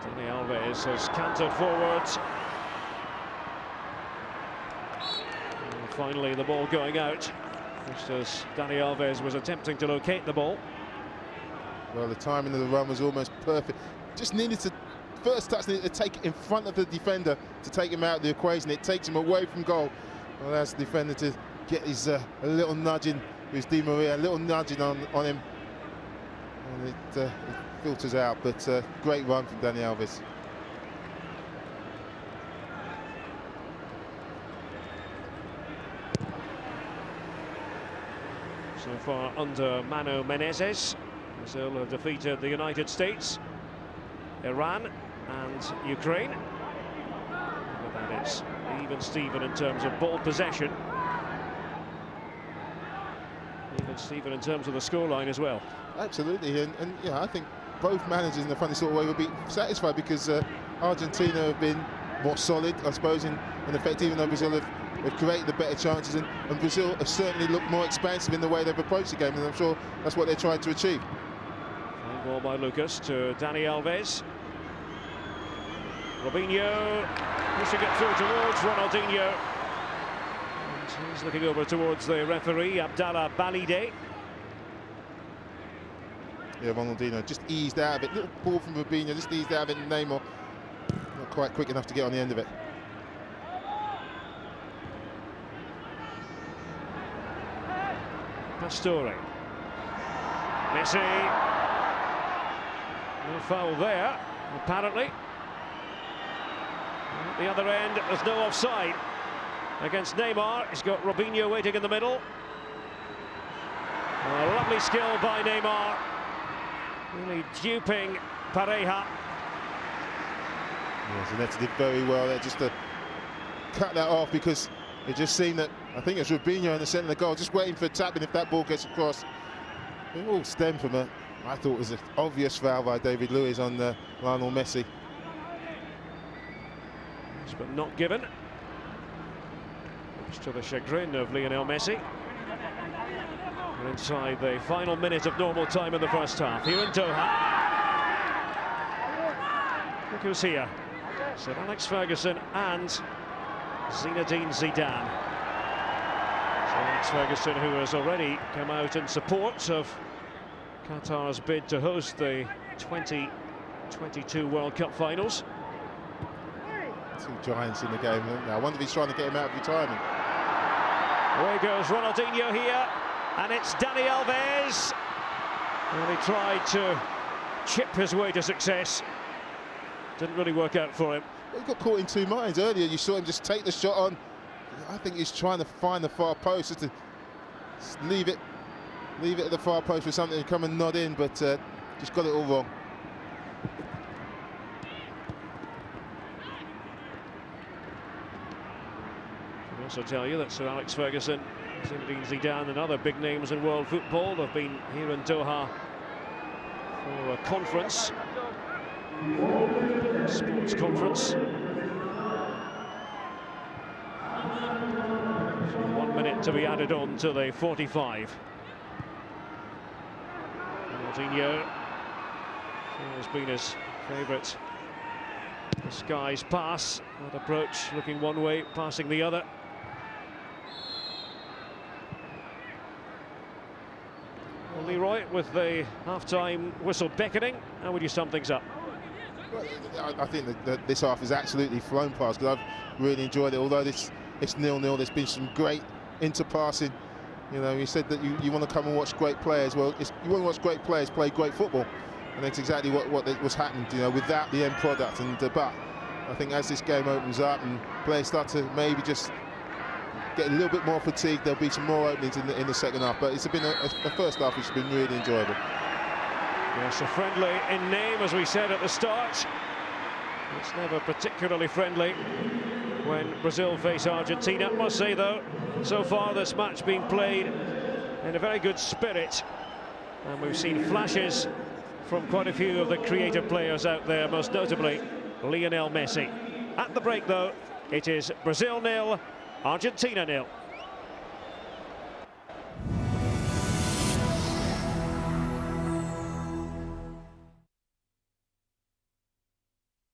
Dani Alves has cantered forwards. And finally the ball going out, just as Dani Alves was attempting to locate the ball. Well, the timing of the run was almost perfect. Just needed to, first touch needed to take it in front of the defender to take him out of the equation. It takes him away from goal. Well, that's the defender to get his a little nudging with Di Maria, a little nudging on him. And it filters out, but great run from Dani Alves. So far under Mano Menezes, Brazil have defeated the United States, Iran and Ukraine. But that is even Steven in terms of ball possession. Even Steven in terms of the scoreline as well. Absolutely, and yeah, I think both managers in a funny sort of way will be satisfied because Argentina have been more solid, I suppose, in effect, even though Brazil have created the better chances, and Brazil have certainly looked more expansive in the way they've approached the game, and I'm sure that's what they're trying to achieve. Fine ball by Lucas to Dani Alves. Robinho pushing it through towards Ronaldinho. And he's looking over towards the referee, Abdullah Balideh. Yeah, Ronaldinho just eased out of it. Little ball from Robinho, just eased out of it, and Neymar not quite quick enough to get on the end of it. Pastore. Messi. No foul there, apparently. At the other end, there's no offside against Neymar. He's got Robinho waiting in the middle. A lovely skill by Neymar. Really duping Pareja. Yeah, Zanetti did very well there just to cut that off, because it just seemed that, I think it's Robinho in the centre of the goal, just waiting for a tap-in if that ball gets across. It all stemmed from I thought it was an obvious foul by David Luiz on Lionel Messi. But not given. Much to the chagrin of Lionel Messi. We're inside the final minute of normal time in the first half. Here in Doha. Look who's here. Sir Alex Ferguson and Zinedine Zidane. Sir Alex Ferguson, who has already come out in support of Qatar's bid to host the 2022 World Cup finals. Two giants in the game. I wonder if he's trying to get him out of retirement. Away goes Ronaldinho here, and it's Dani Alves. And he tried to chip his way to success. Didn't really work out for him. He got caught in two minds earlier. You saw him just take the shot on. I think he's trying to find the far post, just to leave it at the far post for something to come and nod in, but just got it all wrong. I'll also tell you that Sir Alex Ferguson, Zinedine Zidane and other big names in world football have been here in Doha for a conference, sports conference. 1 minute to be added on to the 45. Ronaldinho has been his favourite disguise pass. That approach looking one way, passing the other. Well, Leroy, with the half-time whistle beckoning, how would you sum things up? Well, I think that this half has absolutely flown past, because I've really enjoyed it. Although it's 0-0, there's been some great interpassing. You know, you said that you want to come and watch great players. Well, you want to watch great players play great football, and that's exactly what was happening. You know, without the end product. And but I think as this game opens up and players start to maybe just get a little bit more fatigued, there'll be some more openings in the second half. But it's been a first half which has been really enjoyable. Yes, a friendly in name, as we said at the start. It's never particularly friendly when Brazil face Argentina. I must say, though, so far this match being played in a very good spirit, and we've seen flashes from quite a few of the creative players out there, most notably Lionel Messi. At the break, though, it is Brazil 0, Argentina 0.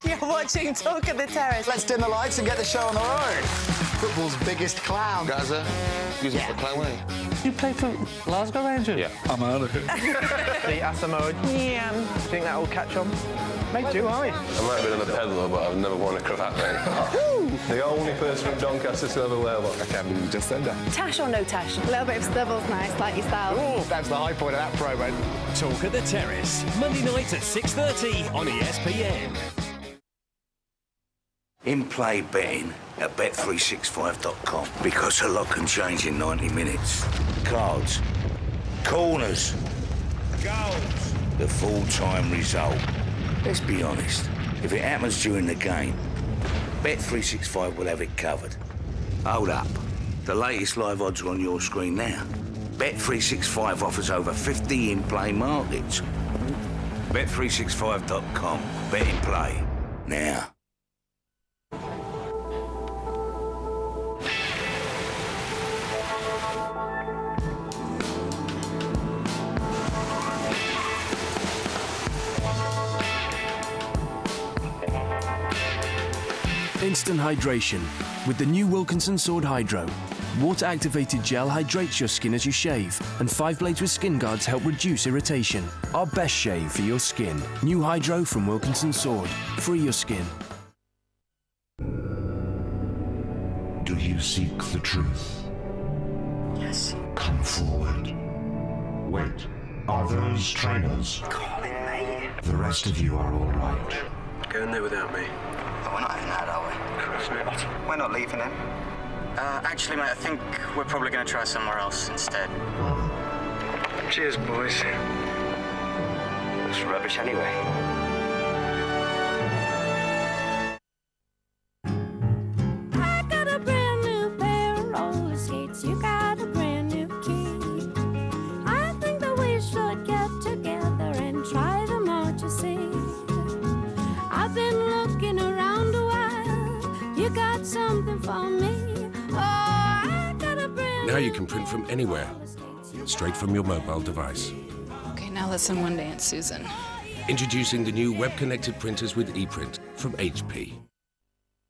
You're watching Talk of the Terrace. Let's dim the lights and get the show on the road. Football's biggest clown. Gaza, use it for clown, won't You play for Glasgow Rangers? Yeah. I'm out of it. The Asamoah. Yeah. Do you think that will catch on? Mate, do I? I might have been a peddler, but I've never worn a cravat, mate. The only person from Doncaster to ever wear one. I can't believe you just said that. Tash or no tash? A little bit of stubble's nice, like yourself. Ooh, that's the high point of that promo. Talk of the Terrace, Monday night at 6:30 on ESPN. In-play betting at bet365.com, because a lot can change in 90 minutes. Cards, corners, goals, the full-time result. Let's be honest, if it happens during the game, Bet365 will have it covered. Hold up, the latest live odds are on your screen now. Bet365 offers over 50 in-play markets. Bet365.com. Bet in play now. Instant hydration with the new Wilkinson Sword Hydro. Water-activated gel hydrates your skin as you shave, and 5 blades with skin guards help reduce irritation. Our best shave for your skin. New Hydro from Wilkinson Sword. Free your skin. Do you seek the truth? Yes. Come forward. Wait, are those trainers? Calling me. The rest of you are all right. Go in there without me. But we're not having that, are we? We're not leaving him. Actually, mate, I think we're probably going to try somewhere else instead. Cheers, boys. It's rubbish anyway. I got a brand new pair of roller skates. You got a brand new key. I think that we should get together and try them out, you see. I've been looking around a while. You got something for me. Now you can print from anywhere, straight from your mobile device. Okay, now listen one dance, Susan. Introducing the new web-connected printers with ePrint from HP.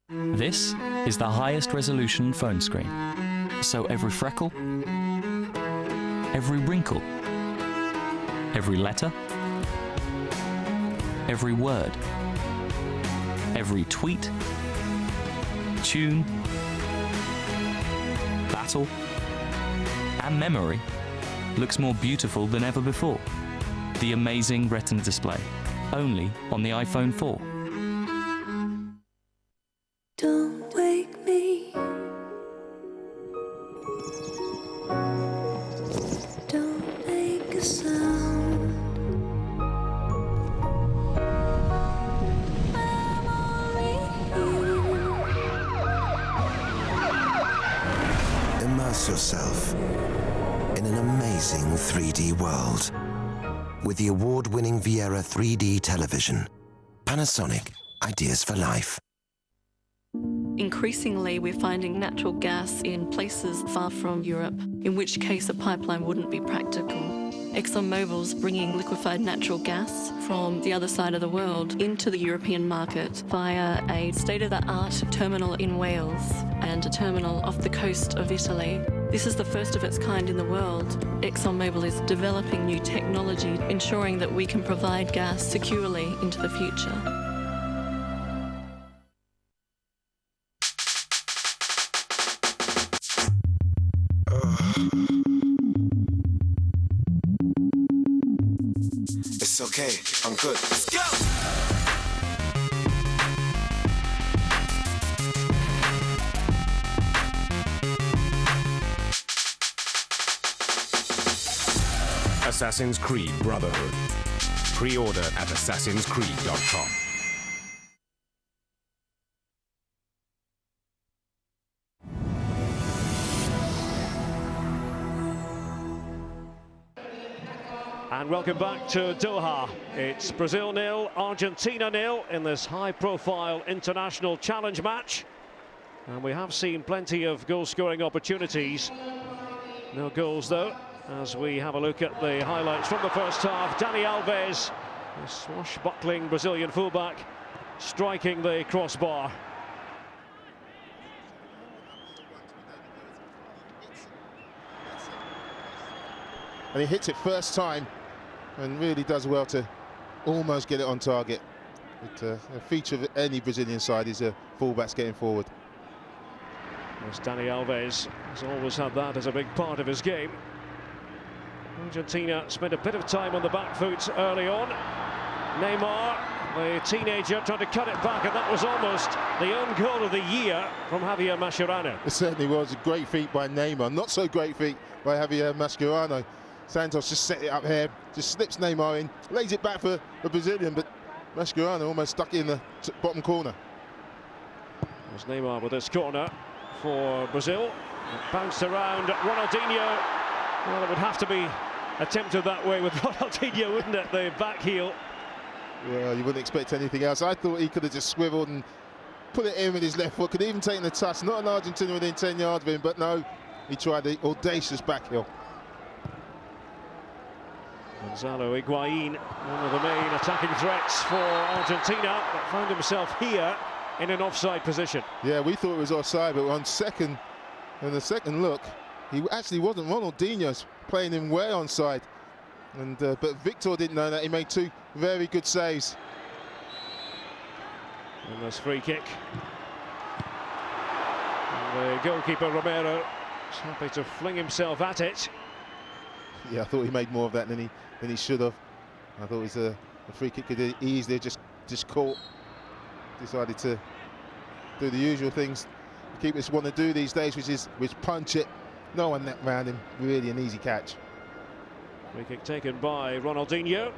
This is the highest resolution phone screen. So every freckle, every wrinkle, every letter, every word, every tweet, tune, battle, and memory looks more beautiful than ever before. The amazing Retina display, only on the iPhone 4. Don't wake me. Don't make a sound. I'm only here. Immerse yourself in an amazing 3D world with the award-winning Viera 3D television. Panasonic, ideas for life. Increasingly, we're finding natural gas in places far from Europe, in which case a pipeline wouldn't be practical. ExxonMobil's bringing liquefied natural gas from the other side of the world into the European market via a state-of-the-art terminal in Wales and a terminal off the coast of Italy. This is the first of its kind in the world. ExxonMobil is developing new technology, ensuring that we can provide gas securely into the future. It's okay, I'm good. Let's go! Assassin's Creed Brotherhood. Pre-order at assassinscreed.com. And welcome back to Doha. It's Brazil 0, Argentina 0 in this high-profile international challenge match. And we have seen plenty of goal-scoring opportunities. No goals, though, as we have a look at the highlights from the first half. Dani Alves, the swashbuckling Brazilian fullback, striking the crossbar. And he hits it first time and really does well to almost get it on target. But a feature of any Brazilian side is fullbacks getting forward. Yes, Dani Alves has always had that as a big part of his game. Argentina spent a bit of time on the back foot early on. Neymar, the teenager, trying to cut it back, and that was almost the own goal of the year from Javier Mascherano. It certainly was a great feat by Neymar. Not so great feat by Javier Mascherano. Santos just set it up here, just slips Neymar in, lays it back for the Brazilian, but Mascherano almost stuck it in the bottom corner. There's Neymar with this corner for Brazil. It bounced around Ronaldinho. Well, it would have to be attempted that way with Ronaldinho, wouldn't it? The back heel. Well, you wouldn't expect anything else. I thought he could have just swiveled and put it in with his left foot, could even take the touch. Not an Argentina within 10 yards of him, but no, he tried the audacious back heel. Gonzalo Higuaín, one of the main attacking threats for Argentina, but found himself here in an offside position. Yeah, we thought it was offside, but on the second look, he actually wasn't. Ronaldinho's playing him way onside, and but Victor didn't know that. He made two very good saves. And this free kick. And the goalkeeper Romero is happy to fling himself at it. Yeah, I thought he made more of that than he should have. I thought it was a free kick could easily just caught. Decided to do the usual things keepers want to do these days, which punch it. No one net round him. Really an easy catch. Free kick taken by Ronaldinho.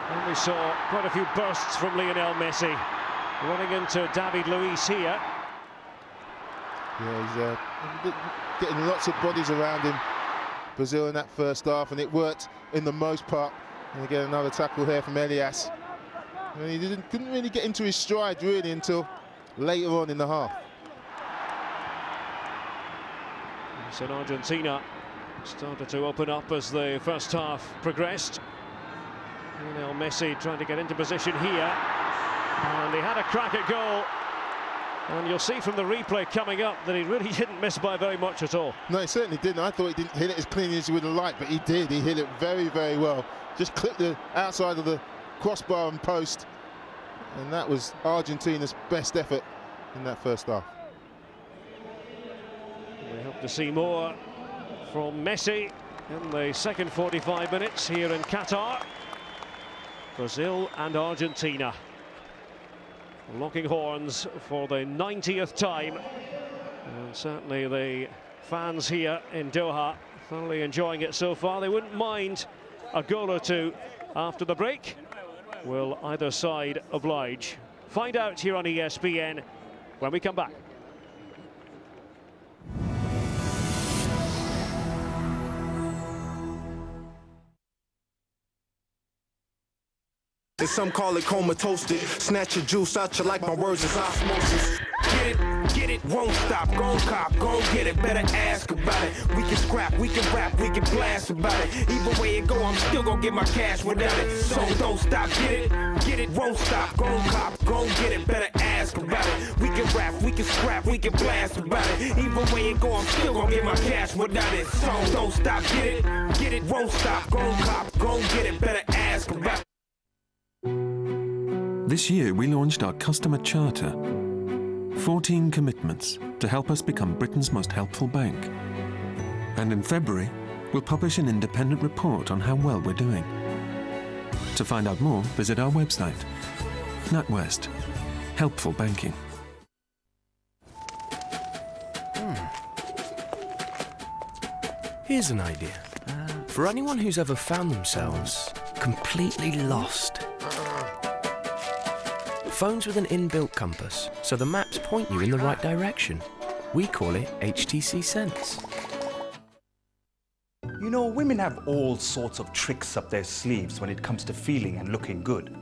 And we saw quite a few bursts from Lionel Messi, running into David Luiz here. Yeah, he's getting lots of bodies around him. Brazil in that first half, and it worked in the most part. And again, another tackle here from Elias. And he couldn't really get into his stride really until later on in the half. So Argentina started to open up as the first half progressed. Lionel Messi trying to get into position here, and he had a crack at goal. And you'll see from the replay coming up that he really didn't miss by very much at all. No, he certainly didn't. I thought he didn't hit it as cleanly as he would have liked, but he did. He hit it very, very well. Just clipped the outside of the crossbar and post. And that was Argentina's best effort in that first half. We hope to see more from Messi in the second 45 minutes here in Qatar. Brazil and Argentina locking horns for the 90th time, and certainly the fans here in Doha thoroughly enjoying it so far. They wouldn't mind a goal or two after the break. Will either side oblige? Find out here on ESPN when we come back. Some call it coma toasted. Snatch your juice out you like my words is osmosis. Get it, won't stop. Gon' cop, gon' get it. Better ask about it. We can scrap, we can rap, we can blast about it. Either way it go, I'm still gon' get my cash without it. So don't stop, get it, won't stop. Gon' cop, gon' get it. Better ask about it. We can rap, we can scrap, we can blast about it. Either way it go, I'm still gon' get my cash without it. So don't stop, get it, won't stop. Gon' cop, gon' get it. Better ask about it. This year we launched our customer charter. 14 commitments to help us become Britain's most helpful bank. And in February, we'll publish an independent report on how well we're doing. To find out more, visit our website. NatWest. Helpful banking. Here's an idea. For anyone who's ever found themselves completely lost. Phones with an inbuilt compass, so the maps point you in the right direction. We call it HTC Sense. You know, women have all sorts of tricks up their sleeves when it comes to feeling and looking good.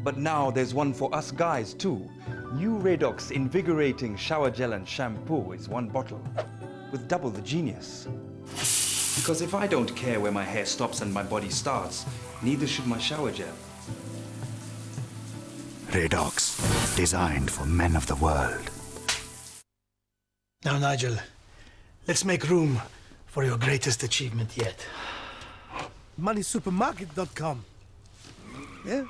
But now there's one for us guys too. New Redox Invigorating Shower Gel and Shampoo is one bottle with double the genius. Because if I don't care where my hair stops and my body starts, neither should my shower gel. Redox, designed for men of the world. Now, Nigel, let's make room for your greatest achievement yet. MoneySupermarket.com. Yeah?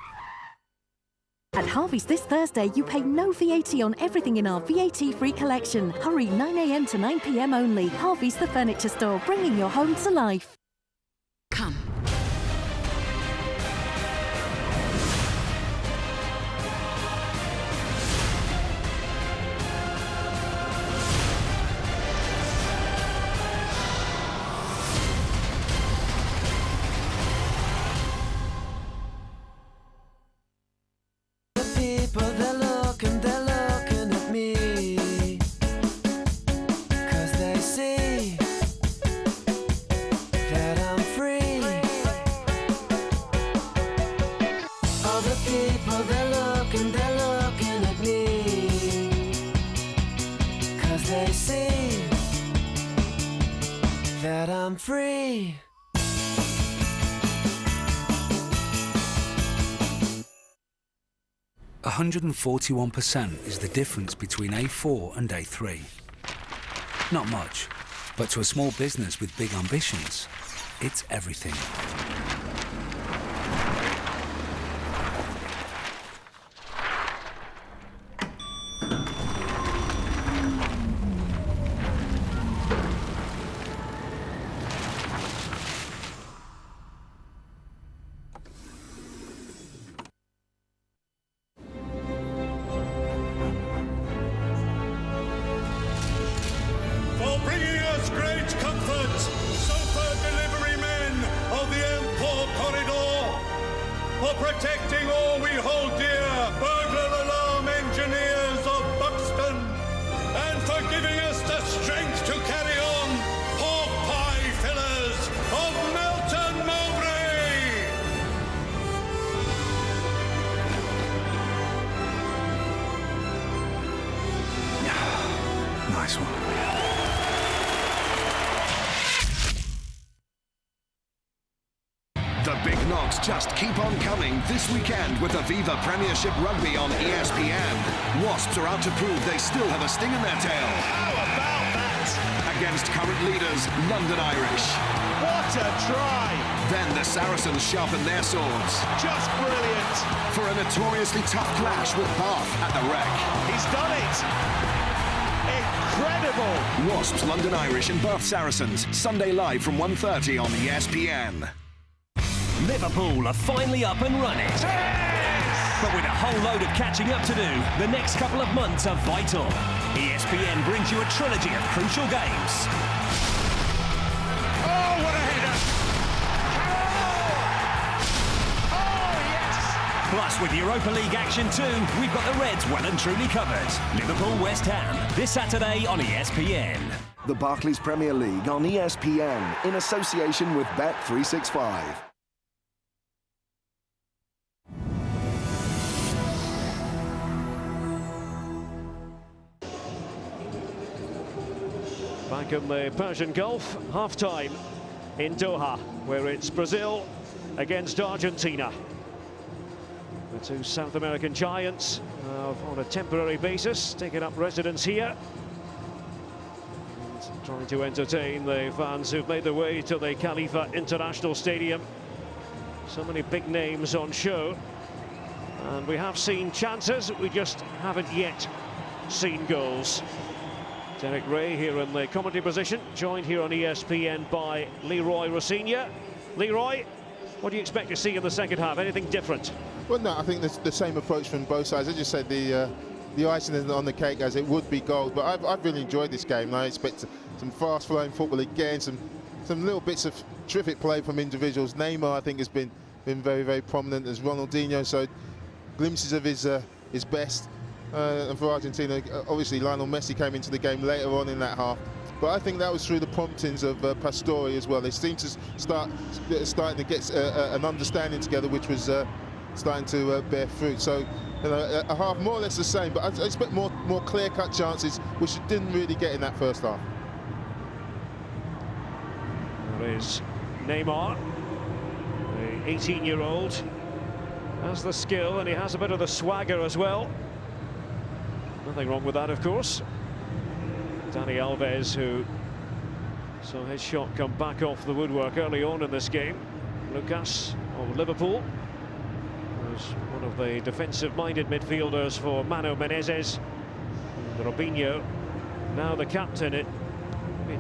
At Harvey's this Thursday, you pay no VAT on everything in our VAT-free collection. Hurry, 9 a.m. to 9 p.m. only. Harvey's the furniture store, bringing your home to life. Come. that I'm free. %141% is the difference between A4 and A3. Not much, but to a small business with big ambitions, it's everything. Protecting all we hold dear, burglar alarm engineers of Buxton, and for giving us the strength to carry on, pork pie fillers of Melton Mowbray. Nice one. The big knocks just keep on coming this weekend with the Viva Premiership Rugby on ESPN. Wasps are out to prove they still have a sting in their tail. How about that? Against current leaders, London Irish. What a try! Then the Saracens sharpen their swords. Just brilliant! For a notoriously tough clash with Bath at the Wreck. He's done it! Incredible! Wasps, London Irish and Bath Saracens, Sunday live from 1:30 on ESPN. Liverpool are finally up and running. Yes! But with a whole load of catching up to do, the next couple of months are vital. ESPN brings you a trilogy of crucial games. Oh, what a header! Oh, yes! Plus, with Europa League action too, we've got the Reds well and truly covered. Liverpool-West Ham, this Saturday on ESPN. The Barclays Premier League on ESPN in association with Bet365. Back in the Persian Gulf, half-time in Doha, where it's Brazil against Argentina. The two South American giants on a temporary basis taking up residence here and trying to entertain the fans who've made their way to the Khalifa International Stadium. So many big names on show, and we have seen chances, we just haven't yet seen goals. Derek Ray here in the commentary position, joined here on ESPN by Leroy Rossignol. Leroy, what do you expect to see in the second half? Anything different? Well, no, I think the same approach from both sides. As you said, the icing on the cake as it would be goals, but I've really enjoyed this game. I expect some fast-flowing football again, some little bits of terrific play from individuals. Neymar, I think, has been very, very prominent as Ronaldinho, so glimpses of his best. And for Argentina, obviously Lionel Messi came into the game later on in that half, but I think that was through the promptings of Pastore as well. They seemed to starting to get an understanding together, which was starting to bear fruit. So, you know, a half more or less the same, but I expect more clear-cut chances, which you didn't really get in that first half. There is Neymar, the 18-year-old, has the skill and he has a bit of the swagger as well. Nothing wrong with that, of course. Dani Alves, who saw his shot come back off the woodwork early on in this game. Lucas of Liverpool was one of the defensive-minded midfielders for Mano Menezes. And Robinho, now the captain. It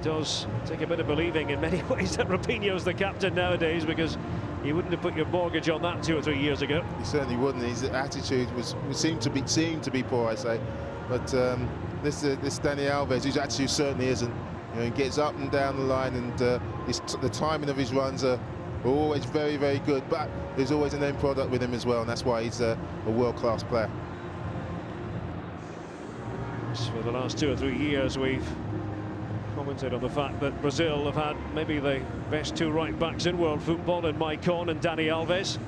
does take a bit of believing in many ways that Robinho's the captain nowadays, because you wouldn't have put your mortgage on that 2 or 3 years ago. He certainly wouldn't. His attitude seemed to be poor, I say. But this Dani Alves, whose attitude certainly isn't. You know, he gets up and down the line, and the timing of his runs are always very, very good. But there's always an end product with him as well, and that's why he's a world-class player. For the last 2 or 3 years, we've commented on the fact that Brazil have had maybe the best 2 right-backs in world football in Maicon and Dani Alves.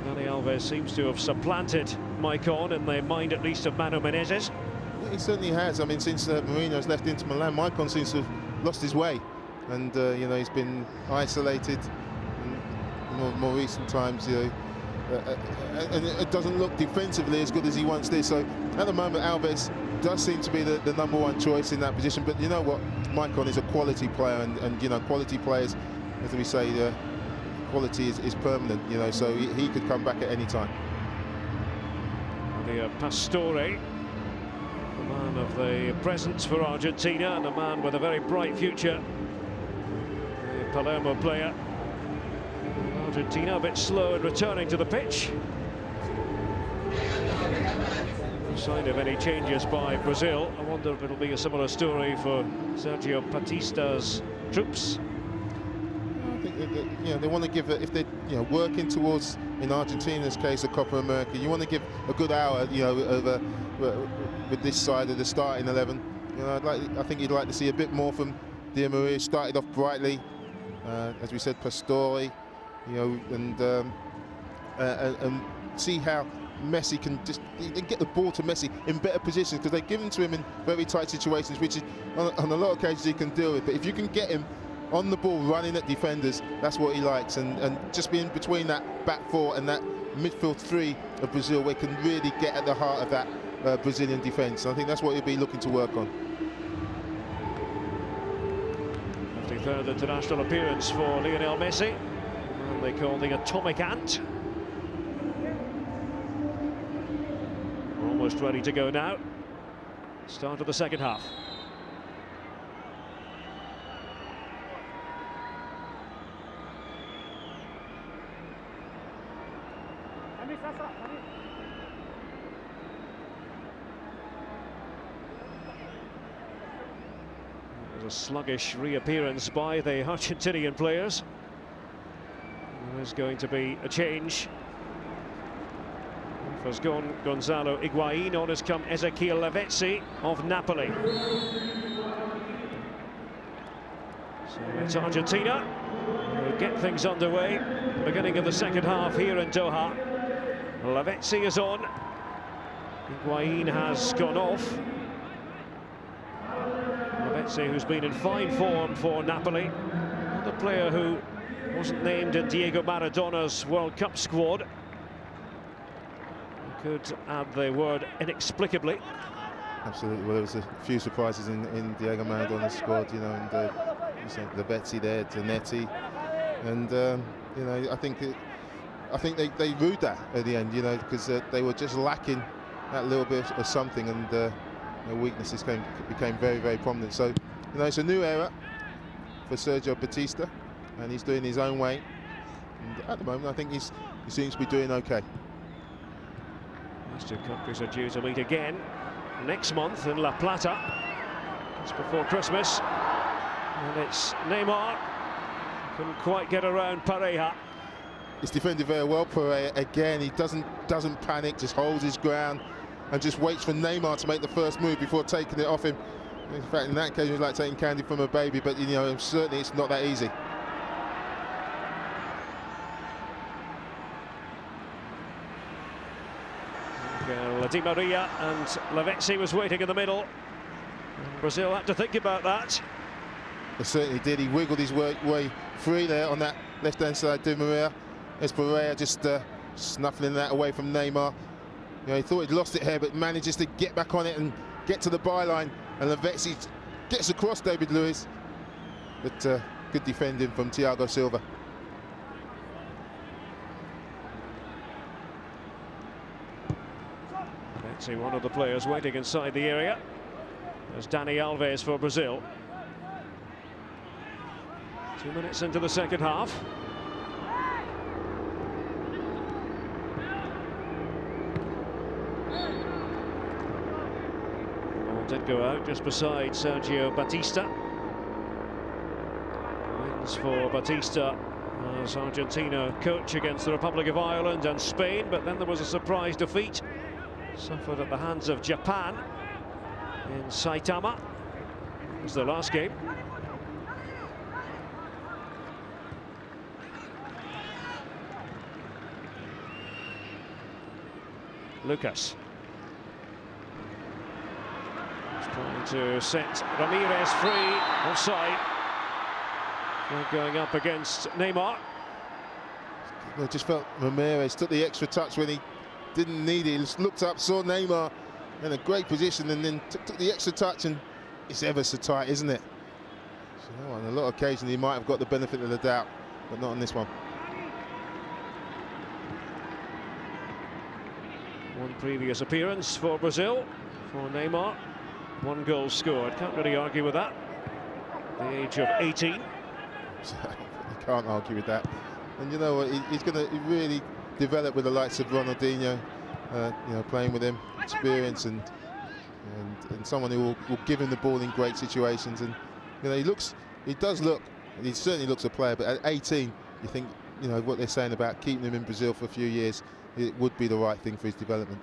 And Dani Alves seems to have supplanted Maicon in the mind, at least, of Mano Menezes. He certainly has. I mean, since Mourinho's left Inter Milan, Maicon seems to have lost his way. and you know, he's been isolated in more recent times, you know, and it doesn't look defensively as good as he once did. So at the moment, Alves does seem to be the #1 choice in that position. But you know what, Maicon is a quality player, and you know, quality players, as we say, quality is permanent. You know, so he could come back at any time. Pastore, the man of the presence for Argentina, and a man with a very bright future. The Palermo player. Argentina a bit slow in returning to the pitch. No sign of any changes by Brazil. I wonder if it'll be a similar story for Sergio Batista's troops. I think that, you know, they want to give it, if they're, you know, working towards, in Argentina's case, the Copa America, you want to give a good hour, you know, over with this side of the starting 11. You know, I think you'd like to see a bit more from Di Maria. Started off brightly, as we said, Pastore, you know, and see how Messi can just get the ball to Messi in better positions, because they give him to him in very tight situations, which is on a lot of occasions he can deal with. But if you can get him on the ball running at defenders, that's what he likes, and just being between that back four and that midfield three of Brazil, where he can really get at the heart of that Brazilian defence. I think that's what he'll be looking to work on. 53rd international appearance for Lionel Messi, and they call the Atomic Ant. We're almost ready to go now. Start of the second half. There's a sluggish reappearance by the Argentinian players. There's going to be a change. Off has gone Gonzalo Higuaín, on has come Ezequiel Lavezzi of Napoli. So it's Argentina who get things underway. Beginning of the second half here in Doha. Lavezzi is on. Higuaín has gone off. Lavezzi, who's been in fine form for Napoli, the player who wasn't named in Diego Maradona's World Cup squad. You could add the word inexplicably. Absolutely. Well, there was a few surprises in Diego Maradona's squad, you know, and you said Lavezzi there, Zanetti, and you know, I think they rued that at the end, you know, because they were just lacking that little bit of something, and their weaknesses became very, very prominent. So, you know, it's a new era for Sergio Batista, and he's doing his own way. And at the moment, I think he seems to be doing okay. These two countries are due to meet again next month in La Plata, just before Christmas. And it's Neymar. Couldn't quite get around Pareja. He's defended very well, Pareja. Again, he doesn't panic, just holds his ground and just waits for Neymar to make the first move before taking it off him. In fact, in that occasion, it was like taking candy from a baby, but you know, certainly it's not that easy. Di Maria and Lavezzi was waiting in the middle. And Brazil had to think about that. He certainly did. He wiggled his way free there on that left-hand side, Di Maria. There's Pareja just snuffling that away from Neymar. You know, he thought he'd lost it here, but manages to get back on it and get to the byline. And Lavezzi gets across David Luiz. But good defending from Thiago Silva. See one of the players waiting inside the area. There's Dani Alves for Brazil. 2 minutes into the second half. Ball did go out just beside Sergio Batista. Wins for Batista as Argentina coach against the Republic of Ireland and Spain, but then there was a surprise defeat. Suffered at the hands of Japan in Saitama. It was their last game. Lucas. He's trying to set Ramirez free. Offside. They're going up against Neymar. I just felt Ramirez took the extra touch when he didn't need it. He just looked up, saw Neymar in a great position, and then took the extra touch, and it's ever so tight, isn't it? So, on a lot of occasions he might have got the benefit of the doubt, but not on this one. One previous appearance for Brazil, for Neymar. 1 goal scored. Can't really argue with that. The age of 18. You can't argue with that. And you know what? He's going to really develop with the likes of Ronaldinho. You know, playing with him, experience, and someone who will give him the ball in great situations. And you know, he certainly looks a player. But at 18, you think, you know, what they're saying about keeping him in Brazil for a few years, it would be the right thing for his development.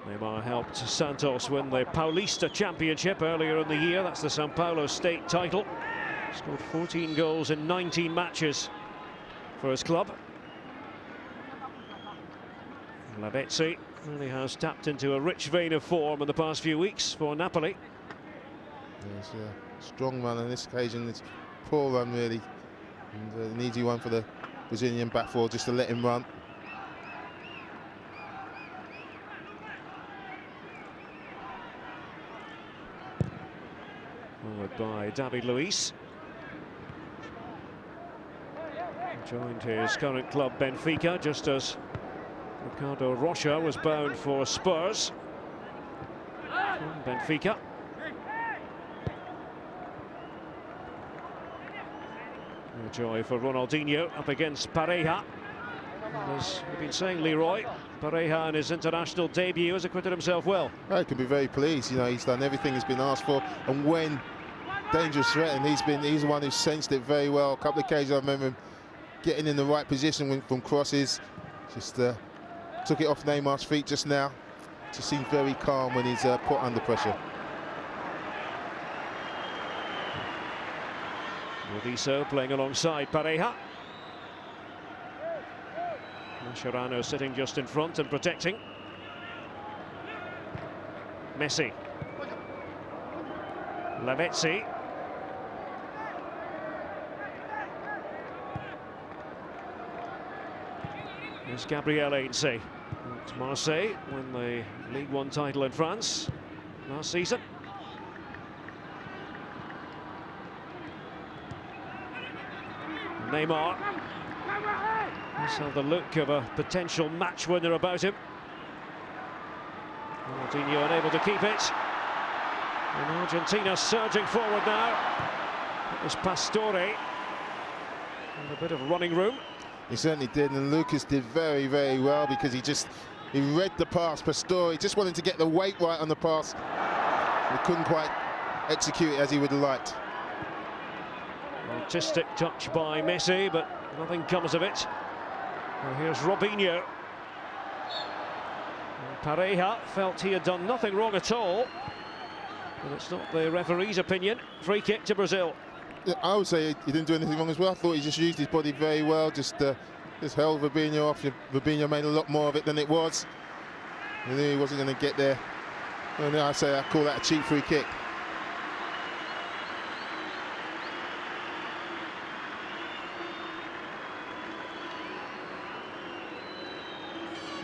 Neymar helped Santos win the Paulista Championship earlier in the year. That's the Sao Paulo state title. Scored 14 goals in 19 matches for his club. Lavezzi really has tapped into a rich vein of form in the past few weeks for Napoli. Yes, a strong run on this occasion. It's a poor run, really. And an easy one for the Brazilian back four, just to let him run. Followed by David Luiz. Joined his current club Benfica just as Ricardo Rocha was bound for Spurs. From Benfica. No joy for Ronaldinho up against Pareja. And as we've been saying, Leroy, Pareja in his international debut has acquitted himself well. I can be very pleased. You know, he's done everything he's been asked for, and when dangerous threatened, he's the one who sensed it very well. A couple of occasions I remember him getting in the right position from crosses. Just took it off Neymar's feet just now. Just seemed very calm when he's put under pressure. Burdisso playing alongside Pareja. Mascherano sitting just in front and protecting. Messi. Lavezzi. There's Gabriel Heinze. Marseille won the League One title in France last season. Neymar. He's had the look of a potential match winner about him. Ronaldinho unable to keep it. And Argentina surging forward now. It was Pastore. And a bit of running room. He certainly did, and Lucas did very, very well because he read the pass. Pastore just wanted to get the weight right on the pass. He couldn't quite execute it as he would have liked. Artistic touch by Messi, but nothing comes of it. Well, here's Robinho. And Pareja felt he had done nothing wrong at all. But it's not the referee's opinion. Free kick to Brazil. I would say he didn't do anything wrong as well. I thought he just used his body very well, just held Robinho off. Robinho made a lot more of it than it was. He knew he wasn't going to get there. And I call that a cheap free kick.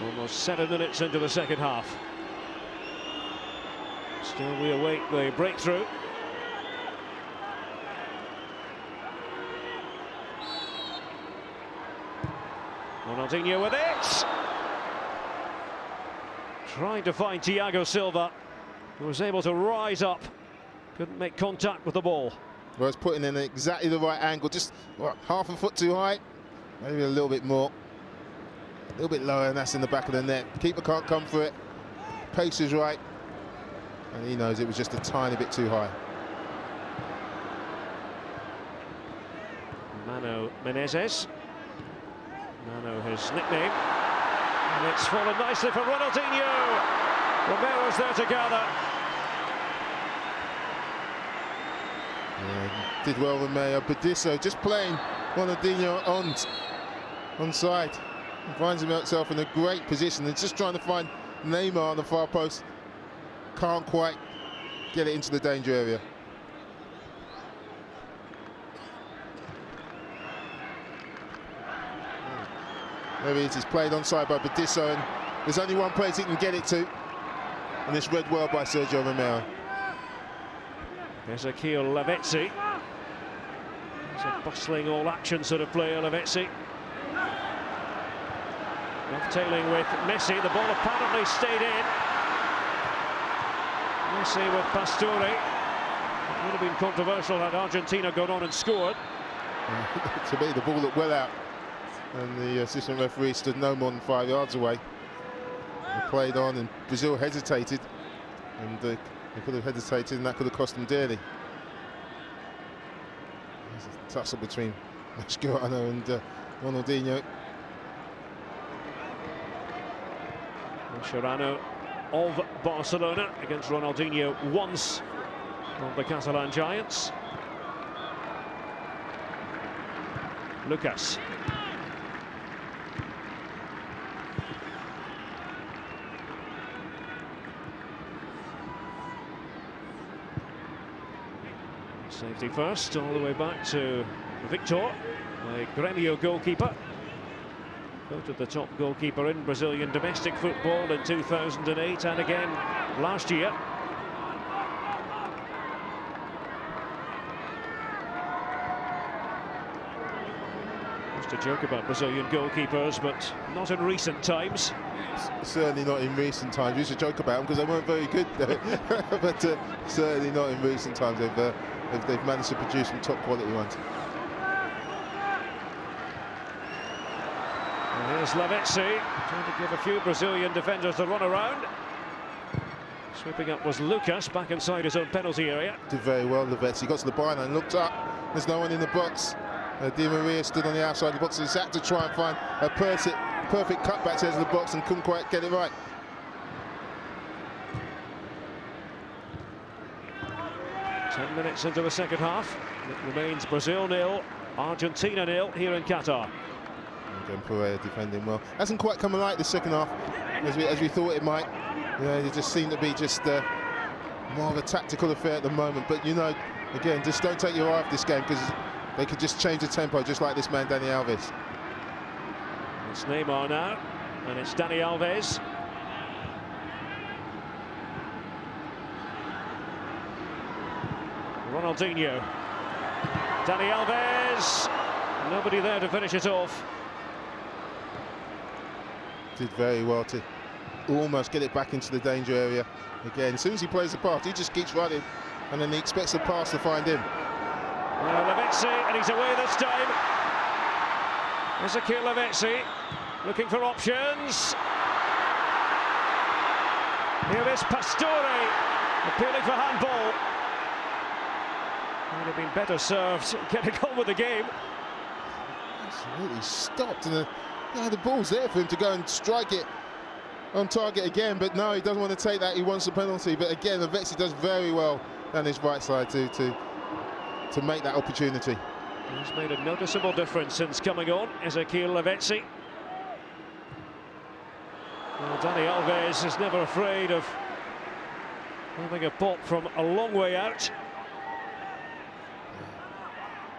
Almost 7 minutes into the second half. Still we await the breakthrough. Ronaldinho with it. Trying to find Thiago Silva, who was able to rise up. Couldn't make contact with the ball. Well, it's putting in exactly the right angle, just half a foot too high, maybe a little bit more. A little bit lower, and that's in the back of the net. Keeper can't come for it. Pace is right, and he knows it was just a tiny bit too high. Mano Menezes. Mano, his nickname. And it's fallen nicely for Ronaldinho. Romero's there to gather. Yeah, did well, Romero. Burdisso just playing Ronaldinho on side. He finds himself in a great position. He's just trying to find Neymar on the far post. Can't quite get it into the danger area. There he is, he's played onside by Burdisso, and there's only one place he can get it to, and it's read well by Sergio Romero. Ezequiel Lavezzi. He's a bustling all-action sort of player, Lavezzi. Tailing with Messi, the ball apparently stayed in. Messi with Pastore. It would have been controversial had Argentina gone on and scored. To me, the ball looked well out, and the assistant referee stood no more than 5 yards away. They played on, and Brazil hesitated, and they could have hesitated, and that could have cost them dearly. There's a tussle between Mascherano and Ronaldinho. Mascherano of Barcelona against Ronaldinho once of the Catalan Giants. Lucas. Safety first, all the way back to Victor, the Grêmio goalkeeper. Voted the top goalkeeper in Brazilian domestic football in 2008 and again last year. Just a joke about Brazilian goalkeepers, but not in recent times. Certainly not in recent times. We used to joke about them because they weren't very good, but certainly not in recent times. They've managed to produce some top quality ones. Here's Lavezzi, trying to give a few Brazilian defenders the run around. Sweeping up was Lucas, back inside his own penalty area. Did very well, Lavezzi. Got to the byline and looked up. There's no one in the box. Di Maria stood on the outside of the box. He's had to try and find a perfect cutback to the edge of the box and couldn't quite get it right. Ten minutes into the second half. It remains Brazil 0, Argentina 0 here in Qatar. Again, Pareja defending well. Hasn't quite come alight the second half as we thought it might. You know, it just seemed to be just more of a tactical affair at the moment. But you know, again, just don't take your eye off this game because they could just change the tempo, just like this man, Dani Alves. It's Neymar now, and it's Dani Alves. Ronaldinho. Dani Alves. Nobody there to finish it off. Did very well to almost get it back into the danger area. Again, as soon as he plays the pass, he just keeps running, and then he expects the pass to find him. Lavezzi, and he's away this time. Ezequiel Lavezzi looking for options. Here is Pastore appealing for handball. Would have been better served getting on with the game. Absolutely stopped, and the ball's there for him to go and strike it on target again, but no, he doesn't want to take that. He wants the penalty, but again, Lavezzi does very well down his right side to make that opportunity. He's made a noticeable difference since coming on, Ezequiel Lavezzi. Well, Dani Alves is never afraid of having a pop from a long way out.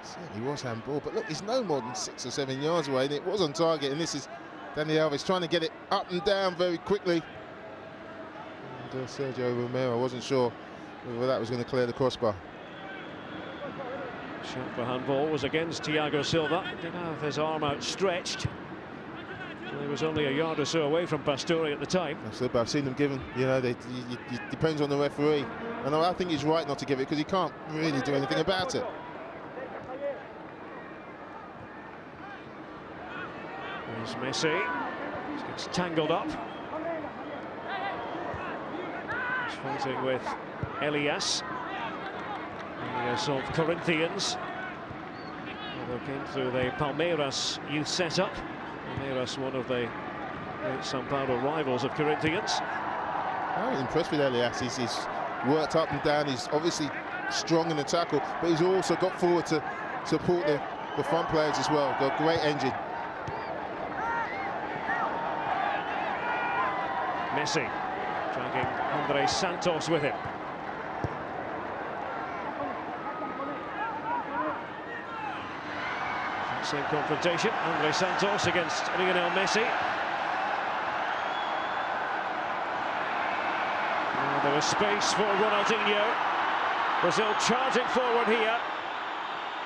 Certainly was handball, but look, he's no more than 6 or 7 yards away, and it was on target, and this is Dani Alves trying to get it up and down very quickly. And Sergio Romero, I wasn't sure whether that was going to clear the crossbar. Shot for handball was against Thiago Silva. Did have his arm outstretched. He was only a yard or so away from Pastore at the time. Absolutely, but I've seen them given. You know, it depends on the referee, and I think he's right not to give it because he can't really do anything about it. There's Messi. He gets tangled up. He's fighting with Elias. Elias of Corinthians. They came through the Palmeiras youth setup. Palmeiras, one of the great São Paulo rivals of Corinthians. I'm impressed with Elias. He's worked up and down. He's obviously strong in the tackle, but he's also got forward to support the front players as well. Got a great engine. Messi dragging Andrés Santos with him. Same confrontation. Andre Santos against Lionel Messi. There was space for Ronaldinho. Brazil charging forward here.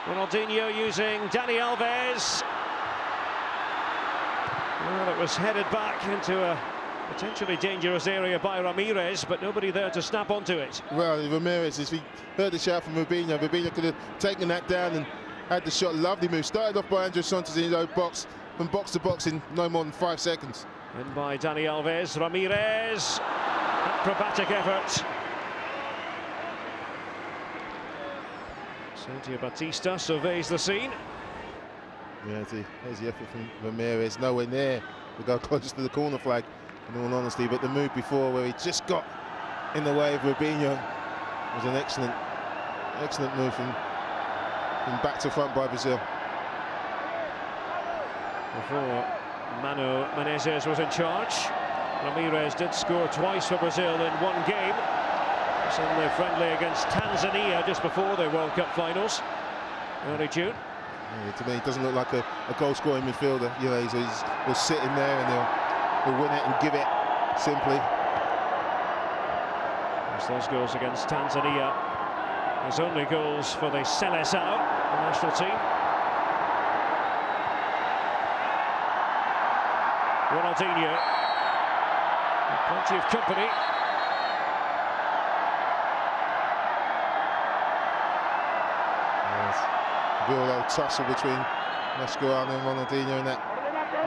Ronaldinho using Dani Alves. Well, it was headed back into a potentially dangerous area by Ramirez, but nobody there to snap onto it. Well, Ramirez, if he heard the shout from Robinho, Robinho could have taken that down and had the shot. Lovely move. Started off by Andre Santos in his own box, from box to box in no more than 5 seconds. And by Dani Alves, Ramirez. Acrobatic effort. Sergio Batista surveys the scene. Yeah, there's the effort from Ramirez. Nowhere near to go close to the corner flag, in all honesty. But the move before, where he just got in the way of Robinho, was an excellent move from back to front by Brazil. Before Mano Menezes was in charge, Ramirez did score twice for Brazil in one game. It's in their friendly against Tanzania just before the World Cup finals, early June. Yeah, to me, he doesn't look like a goal-scoring midfielder. You know, he'll sit in there and he'll win it and give it simply. As those goals against Tanzania, his only goals for the Seleção, the national team. Ronaldinho, plenty of company. Real old tussle between Mascherano and Ronaldinho in that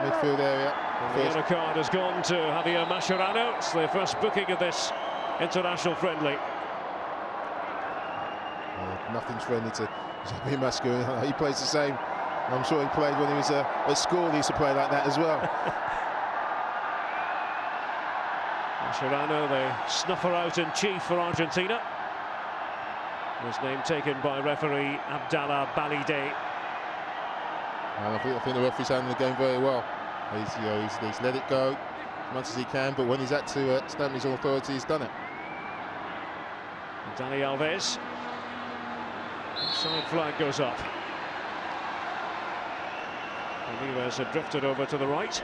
midfield area. The yellow card has gone to Javier Mascherano. It's their first booking of this international friendly. Nothing's friendly to Javier Mascherano. He plays the same. I'm sure he played when he was at school. He used to play like that as well. Mascherano, the snuffer out in chief for Argentina. His name taken by referee Abdullah Balideh. And I think the referee's handling the game very well. He's let it go as much as he can, but when he's had to stamp his authority, he's done it. Dani Alves. Side flag goes up. Ramirez had drifted over to the right.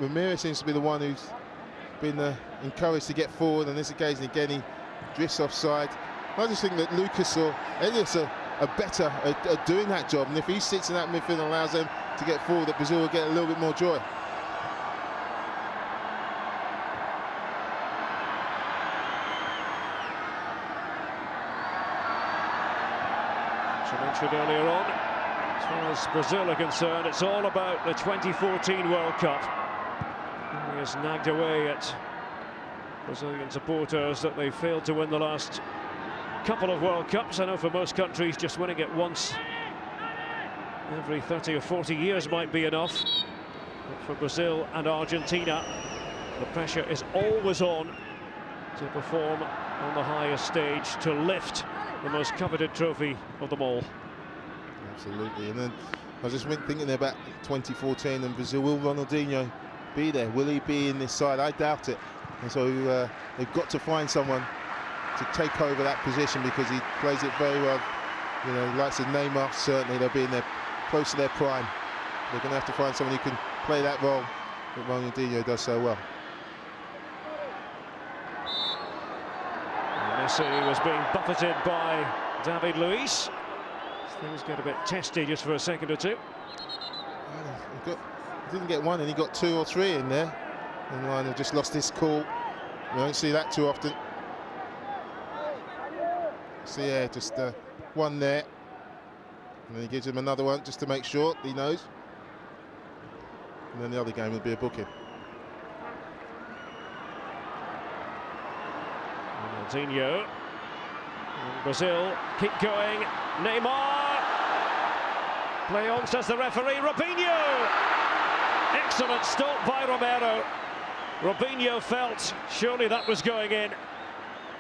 Ramirez seems to be the one who's been encouraged to get forward on this occasion. Again, he drifts offside. I just think that Lucas or Elias are better at doing that job, and if he sits in that midfield and allows them to get forward, that Brazil will get a little bit more joy. As I mentioned earlier on, as far as Brazil are concerned, it's all about the 2014 World Cup. He has nagged away at Brazilian supporters that they failed to win the last couple of World Cups. I know for most countries just winning it once every 30 or 40 years might be enough. But for Brazil and Argentina, the pressure is always on to perform on the highest stage, to lift the most coveted trophy of them all. Absolutely. And then I was just thinking about 2014 and Brazil. Will Ronaldinho be there? Will he be in this side? I doubt it. And so they've got to find someone to take over that position, because he plays it very well. You know, likes of Neymar, certainly they'll be in there close to their prime. They're going to have to find someone who can play that role that Ronaldinho does so well. And Messi was being buffeted by David Luiz. Things get a bit testy just for a second or two. He didn't get one, and he got 2 or 3 in there. And Lionel just lost his cool. You don't see that too often. So yeah, just one there. And then he gives him another one just to make sure he knows. And then the other game will be a booking. Ronaldinho. And Brazil keep going. Neymar. Play on, says the referee. Robinho. Excellent stop by Romero. Robinho felt surely that was going in.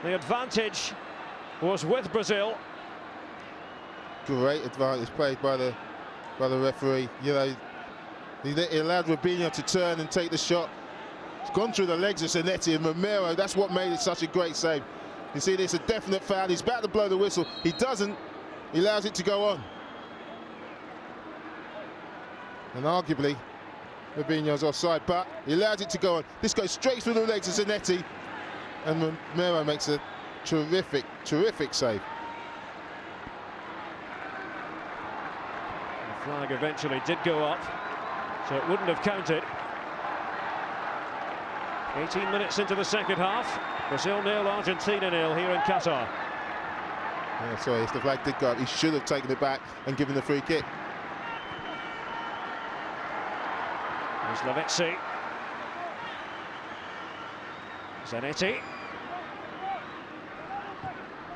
The advantage was with Brazil. Great advantage played by the referee. You know, he allowed Robinho to turn and take the shot. It's gone through the legs of Zanetti, and Romero, that's what made it such a great save. You see, there's a definite foul. He's about to blow the whistle. He doesn't, He allows it to go on. And arguably, Robinho's offside, but he allows it to go on. This goes straight through the legs of Zanetti. And Romero makes a terrific, terrific save. The flag eventually did go up, so it wouldn't have counted. 18 minutes into the second half. Brazil 0, Argentina 0 here in Qatar. Yeah, sorry, if the flag did go up, he should have taken it back and given the free kick. There's Lavezzi. Zanetti.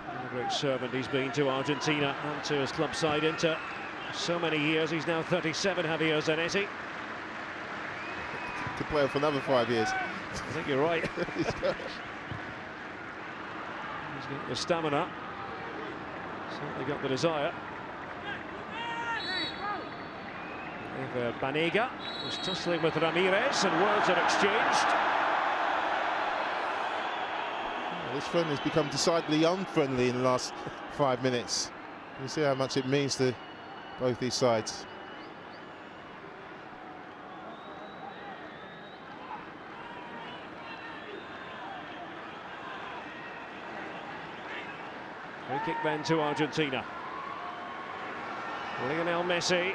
What a great servant he's been to Argentina and to his club side Inter. So many years, he's now 37, Javier Zanetti. Could play for another 5 years. I think you're right. He's got the stamina. Certainly got the desire. Éver Banega was tussling with Ramirez and words are exchanged. This friendly has become decidedly unfriendly in the last 5 minutes. You see how much it means to both these sides. Free kick then to Argentina. Lionel Messi.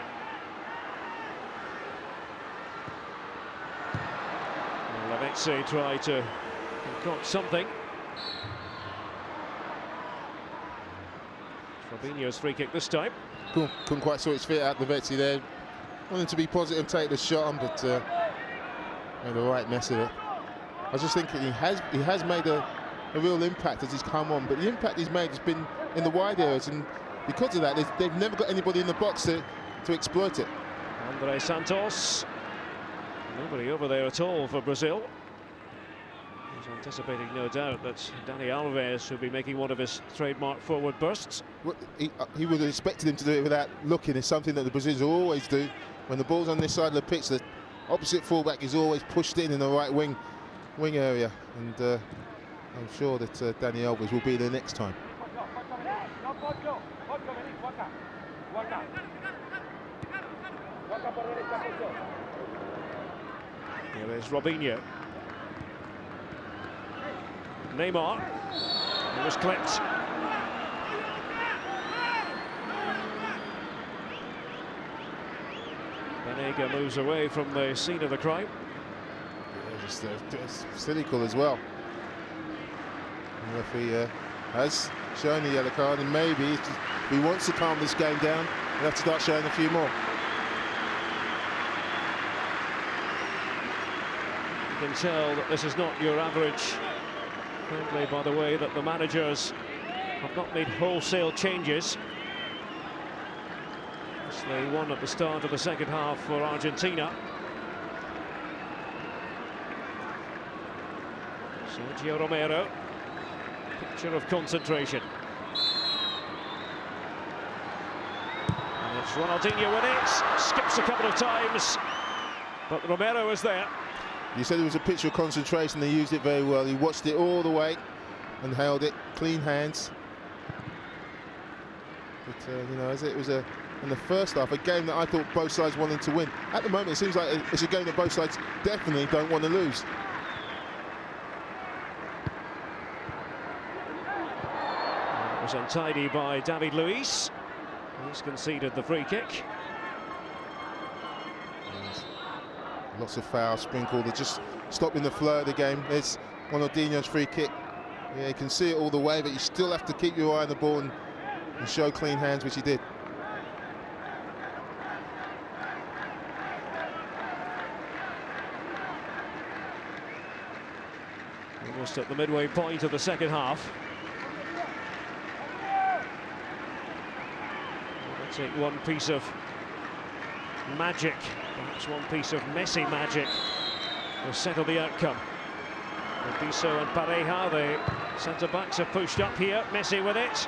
Lavezzi tried to concoct something. Robinho's free kick this time. Couldn't quite sort his feet out, Lavezzi there. Wanted to be positive, take the shot on, but made a right mess of it. I was just thinking he has made a real impact as he's come on, but the impact he's made has been in the wide areas, and because of that, they've never got anybody in the box to exploit it. Andre Santos. Nobody over there at all for Brazil. He's anticipating, no doubt, that Dani Alves will be making one of his trademark forward bursts. Well, he would have expected him to do it without looking. It's something that the Brazilians always do. When the ball's on this side of the pitch, the opposite fullback is always pushed in the right wing area, and I'm sure that Dani Alves will be there next time. Here is Robinho. Neymar. He was clipped. Banega moves away from the scene of the crime. Yeah, just cynical as well. The referee has shown the yellow card, and maybe if he wants to calm this game down, he'll have to start showing a few more. You can tell that this is not your average friendly by the way that the managers have not made wholesale changes. They won at the start of the second half for Argentina. Sergio Romero, picture of concentration. And it's Ronaldinho with it, skips a couple of times, but Romero is there. You said it was a picture of concentration, they used it very well. He watched it all the way and held it, clean hands. But, you know, as it was in the first half, a game that I thought both sides wanted to win. At the moment, it seems like it's a game that both sides definitely don't want to lose. It was untidy by David Luiz. He's conceded the free kick. Lots of fouls sprinkled, they're just stopping the flow of the game. There's Ronaldinho's free kick. Yeah, you can see it all the way, but you still have to keep your eye on the ball and show clean hands, which he did. Almost at the midway point of the second half. We'll take one piece of magic, perhaps one piece of Messi magic, will settle the outcome. Burdisso and Pareja, the centre-backs, have pushed up here. Messi with it.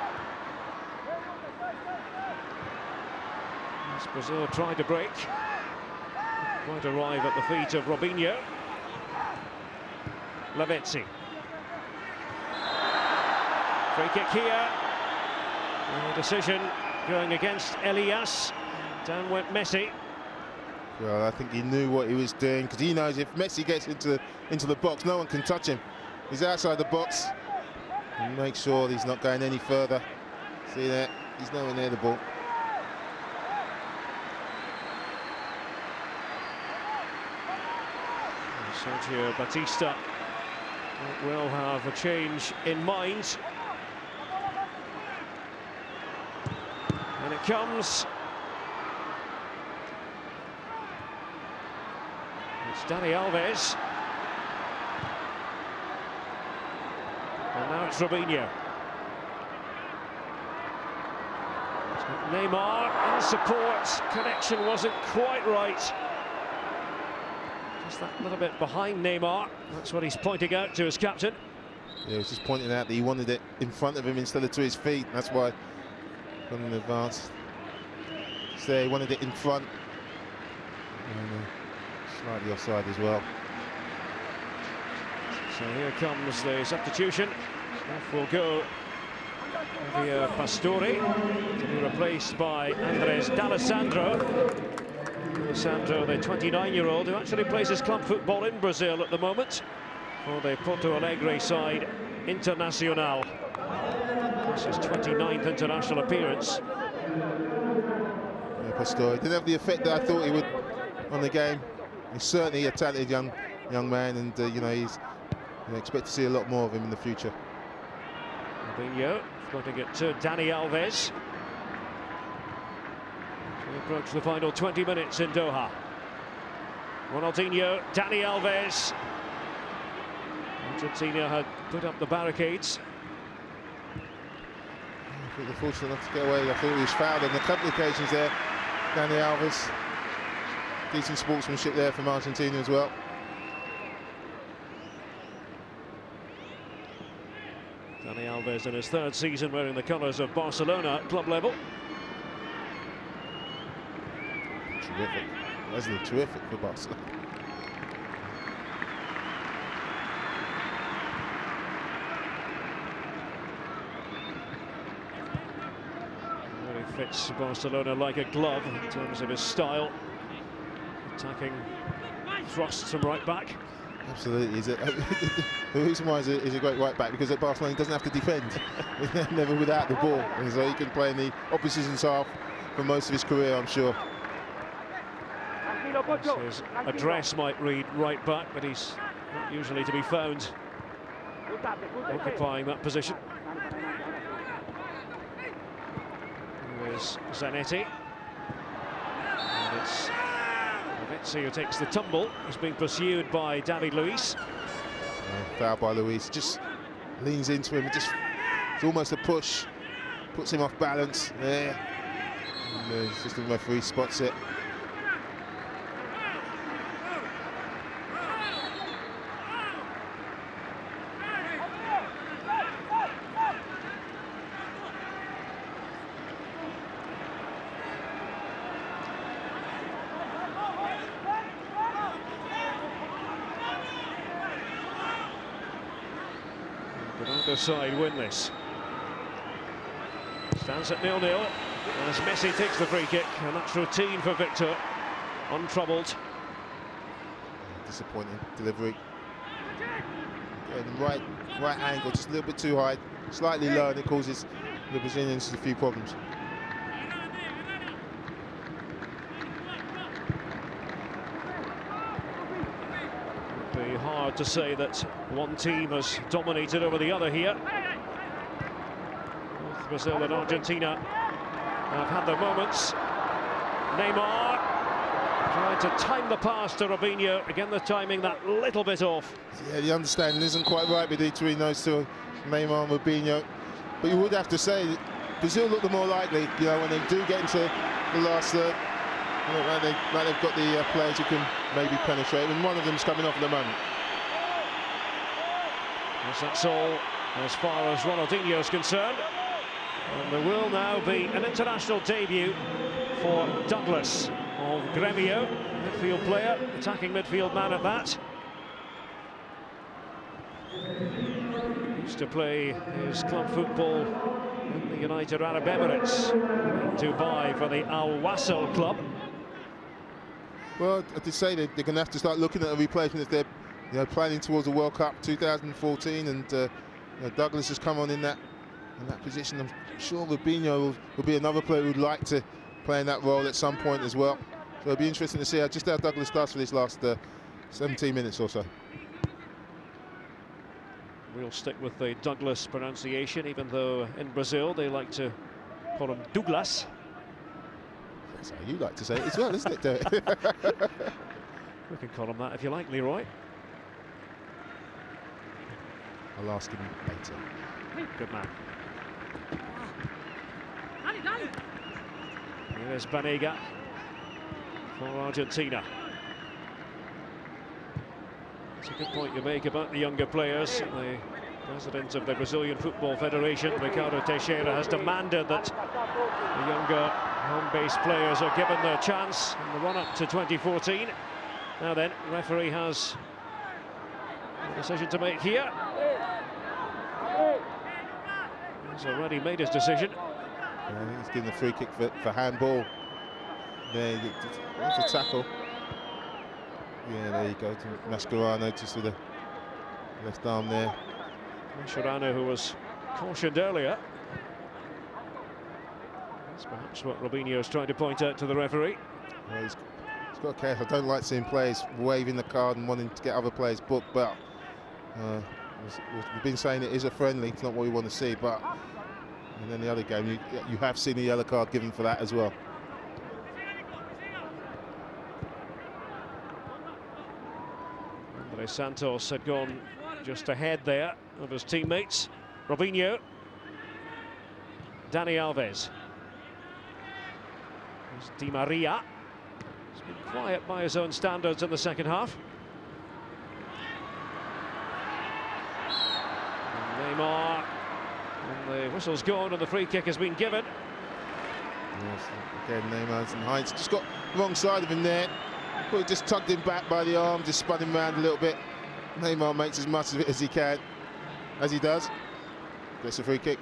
As Brazil tried to break. Quite arrive at the feet of Robinho. Lavezzi. Free kick here. And the decision going against Elias. Down went Messi. Well, I think he knew what he was doing, because he knows if Messi gets into the box, no one can touch him. He's outside the box. And make sure he's not going any further. See that? He's nowhere near the ball. Sergio Batista will have a change in mind. And it comes. It's Dani Alves. And now it's Robinho. It's got Neymar in support. Connection wasn't quite right. Just that little bit behind Neymar. That's what he's pointing out to his captain. Yeah, he's just pointing out that he wanted it in front of him instead of to his feet. That's why from in advance. So he wanted it in front. And, slightly offside as well. So here comes the substitution. Off will go Javier Pastore to be replaced by Andres D'Alessandro. D'Alessandro, the 29-year-old, who actually plays his club football in Brazil at the moment for the Porto Alegre side Internacional. This is his 29th international appearance. Yeah, Pastore didn't have the effect that I thought he would on the game. He's certainly a talented young man, and you know, he's expect to see a lot more of him in the future. Robinho going to get to Dani Alves to approach the final 20 minutes in Doha. Ronaldinho, Dani Alves. Argentina had put up the barricades. I think they're fortunate enough to get away. I thought he was fouled on a couple of occasions there. Dani Alves. Decent sportsmanship there from Argentina as well. Dani Alves in his third season wearing the colours of Barcelona at club level. Terrific. Wesley, terrific for Barcelona. Really fits Barcelona like a glove in terms of his style. Attacking thrusts from right back. Absolutely. The reason why he's a great right back, because at Barcelona he doesn't have to defend. Never without the ball. And so he can play in the opposition's half for most of his career, I'm sure. His address might read right back, but he's not usually to be found occupying that position. Here's Zanetti. And it's Lavezzi who takes the tumble. He's being pursued by David Luiz. Foul by Luiz. Just leans into him. It's almost a push. Puts him off balance. There. And it's just the referee spots it. Either side win this. Stands at 0-0 as Messi takes the free kick, and that's routine for Victor, untroubled. Disappointing delivery. Right angle, just a little bit too high, slightly low, and it causes the Brazilians a few problems. It'd be hard to say that one team has dominated over the other here. Both Brazil and Argentina have had their moments. Neymar trying to time the pass to Robinho. Again, the timing that little bit off. Yeah, the understanding isn't quite right between those two, Neymar and Robinho. But you would have to say that Brazil look the more likely, you know, when they do get into the last third. Like they've got the players who can maybe penetrate, and one of them's coming off at the moment. Yes, that's all as far as Ronaldinho is concerned. And there will now be an international debut for Douglas of Grêmio, midfield player, attacking midfield man at that. Used to play his club football in the United Arab Emirates, in Dubai for the Al Wasl club. Well, I did say they're going to have to start looking at a replacement if they're planning towards the World Cup 2014, and Douglas has come on in that position. I'm sure Rubinho will be another player who'd like to play in that role at some point as well. So it'll be interesting to see how Douglas does for this last 17 minutes or so. We'll stick with the Douglas pronunciation, even though in Brazil they like to call him Douglas. That's how you like to say it as well, isn't it, Derek? We can call him that if you like, Leroy. I'll ask him later. Good man. Here's Banega for Argentina. It's a good point you make about the younger players. The president of the Brazilian Football Federation, Ricardo Teixeira, has demanded that the younger home-based players are given their chance in the run-up to 2014. Now then, referee has a decision to make here. He's already made his decision. Yeah, I think he's giving the free kick for handball. There, there's a tackle. Yeah, there you go, to Mascherano, just with the left arm there. Mascherano, who was cautioned earlier. That's perhaps what Robinho is trying to point out to the referee. Yeah, he's got to care. I don't like seeing players waving the card and wanting to get other players booked, but we've been saying it is a friendly. It's not what we want to see, but and then the other game, you have seen a yellow card given for that as well. Andre Santos had gone just ahead there of his teammates. Robinho. Dani Alves. There's Di Maria. He's been quiet by his own standards in the second half. And Neymar. And the whistle's gone and the free kick has been given. Yes, again, Neymar and Heinze just got the wrong side of him there. Well, just tugged him back by the arm, just spun him around a little bit. Neymar makes as much of it as he can, as he does. Gets a free kick.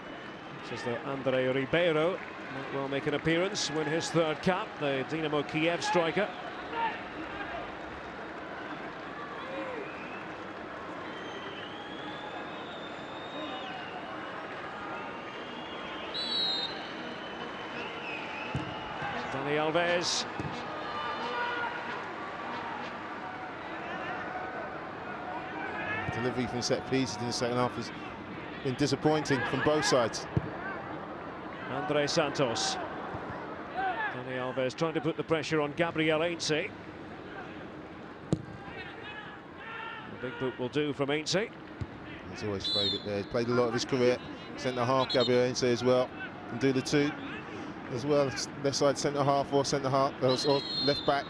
Just the Andre Ribeiro might well make an appearance, win his third cap, the Dynamo Kiev striker. Dani Alves. Delivery from set pieces in the second half has been disappointing from both sides. Andre Santos. Dani Alves trying to put the pressure on Gabriel Heinze. The big boot will do from Heinze. He's always favourite there. He's played a lot of his career. Centre half, Gabriel Heinze as well. Can do the two as well. Left side centre half or centre half or left back.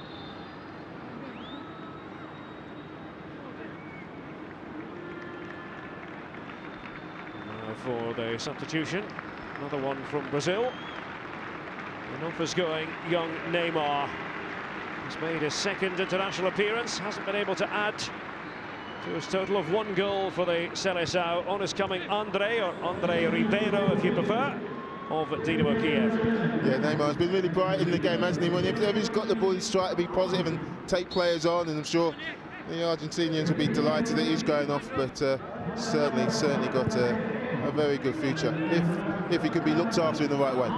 For the substitution, another one from Brazil. And off is going young Neymar. He's made his second international appearance, hasn't been able to add to his total of 1 goal for the Seleção. On is coming Andre Ribeiro, if you prefer, of Dynamo Kiev. Yeah, Neymar's been really bright in the game, hasn't he? Whenever he's got the ball, he's trying to be positive and take players on, and I'm sure the Argentinians will be delighted that he's going off, but certainly got a very good future if he could be looked after in the right way.